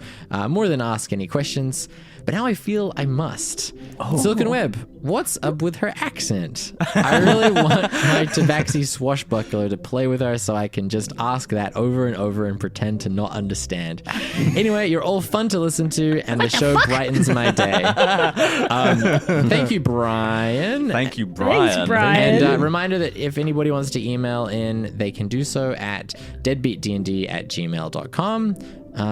more than ask any questions. But now I feel I must. Silken Web, what's up with her accent? I really want my Tabaxi swashbuckler to play with her so I can just ask that over and over and pretend to not understand. Anyway, you're all fun to listen to, and the show brightens my day. Thank you, Brian. Thank you, Brian. Thanks, Brian. And reminder that if anybody wants to email in, they can do so at deadbeatdnd@gmail.com.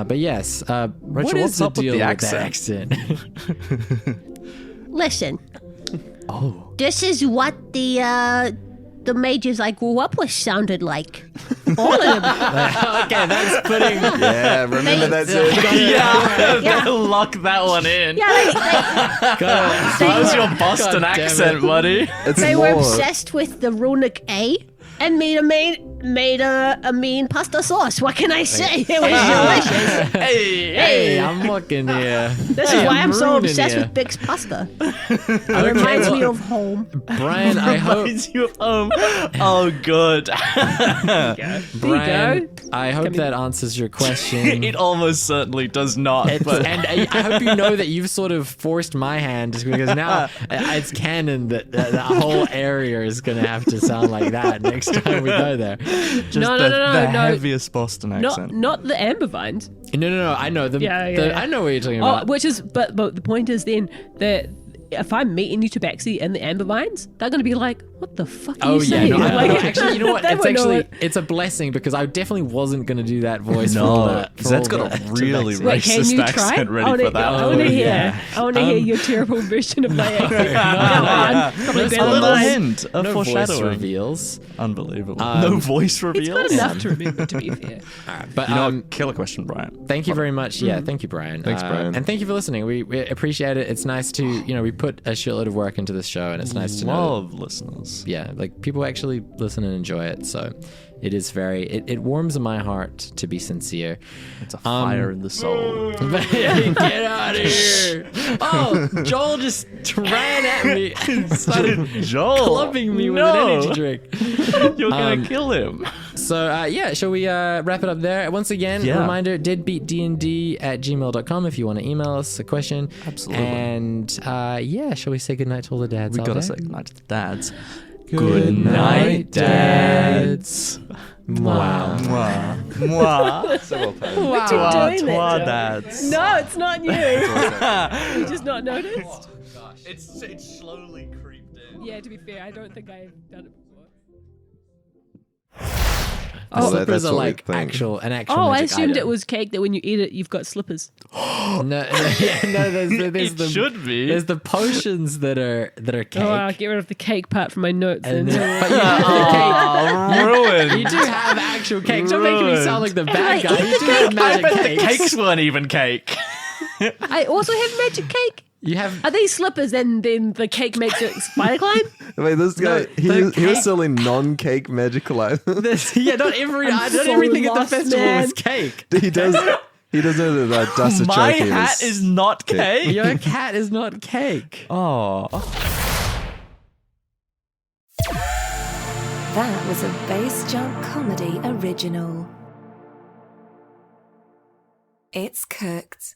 But yes, what is what's the up with deal the with that accent? Listen. Oh. This is what the mages I grew up with sounded like. All of them. Okay, that's putting. Yeah, remember that's it. Yeah, lock that one in. Yeah, That was your Boston God damn accent, it. buddy. It's they more. were obsessed with the runic A and made a mean pasta sauce. What can I say? It was delicious. Hey, I'm looking here. This is why I'm so rooting obsessed you. with Big's pasta. It reminds me of home. Brian, I hope. Reminds you of home. Oh, good. Brian, I hope that answers your question. It almost certainly does not. But And I hope you know that you've sort of forced my hand just because now it's canon that that whole area is going to have to sound like that next time we go there. just No, the no. heaviest Boston accent. Not the amber vines. No. I know them. Yeah. I know what you're talking Oh, about. which is, but the point is then that if I'm meeting you Tabaxi and the amber vines, they're going to be like, What the fuck are you saying? no, actually, you know what? They It's won't know actually it. it's a blessing because I definitely wasn't going to do that voice. for all No, that. for Zed's all got a the- really Wait, can racist you try? accent ready for that. I want to hear. yeah. I want to hear your terrible version of my accent. Go on. Probably A better than little mine. hint of no voice foreshadowing. reveals. Unbelievable. No voice It's reveals. got enough to remember, to be fair. But You know, killer question, Brian. thank you very much. Yeah, thank you, Brian. Thanks, Brian. And thank you for listening. We appreciate it. It's nice to, we put a shitload of work into this show, and it's nice to know. Love listeners. Yeah, like people actually listen and enjoy it. So it is it warms my heart to be sincere. It's a fire in the soul. Get out of here. Oh, Joel just ran at me and started Joel, clubbing me with an energy drink. You're gonna kill him. So, shall we wrap it up there? Once again, Yeah. reminder, deadbeatdnd@gmail.com if you want to email us a question. Absolutely. And, shall we say goodnight to all the dads We out gotta there? say goodnight to the dads. Good night, dads. Wow. Mwah. Mwah. Several times. What are you doing there, Twa Joe? dads. No, it's not you. You just not noticed? It's slowly creeped in. Yeah, to be fair, I don't think I've done it before. Oh, Slippers that's are what we like think. an actual Oh, I magic assumed item. it was cake that when you eat it, you've got slippers. No, there's It the should be. There's the potions that are cake. Oh, I'll get rid of the cake part from my notes. And then. then, but you have the cake. Ruined. You do have actual cake. Don't make me sound like the bad guy. eat You the do have cake. magic I bet the cakes. cakes weren't even cake. I also have magic cake. You have. Are these slippers and then the cake makes it spider climb? Wait, this guy, No, he the was cake- selling non-cake magical items. Not I'm everything so at the lost, festival man. is cake. He does it at Dust of My Choking. hat is not cake. Your cat is not cake. Oh. That was a Bass Jump Comedy original. It's cooked.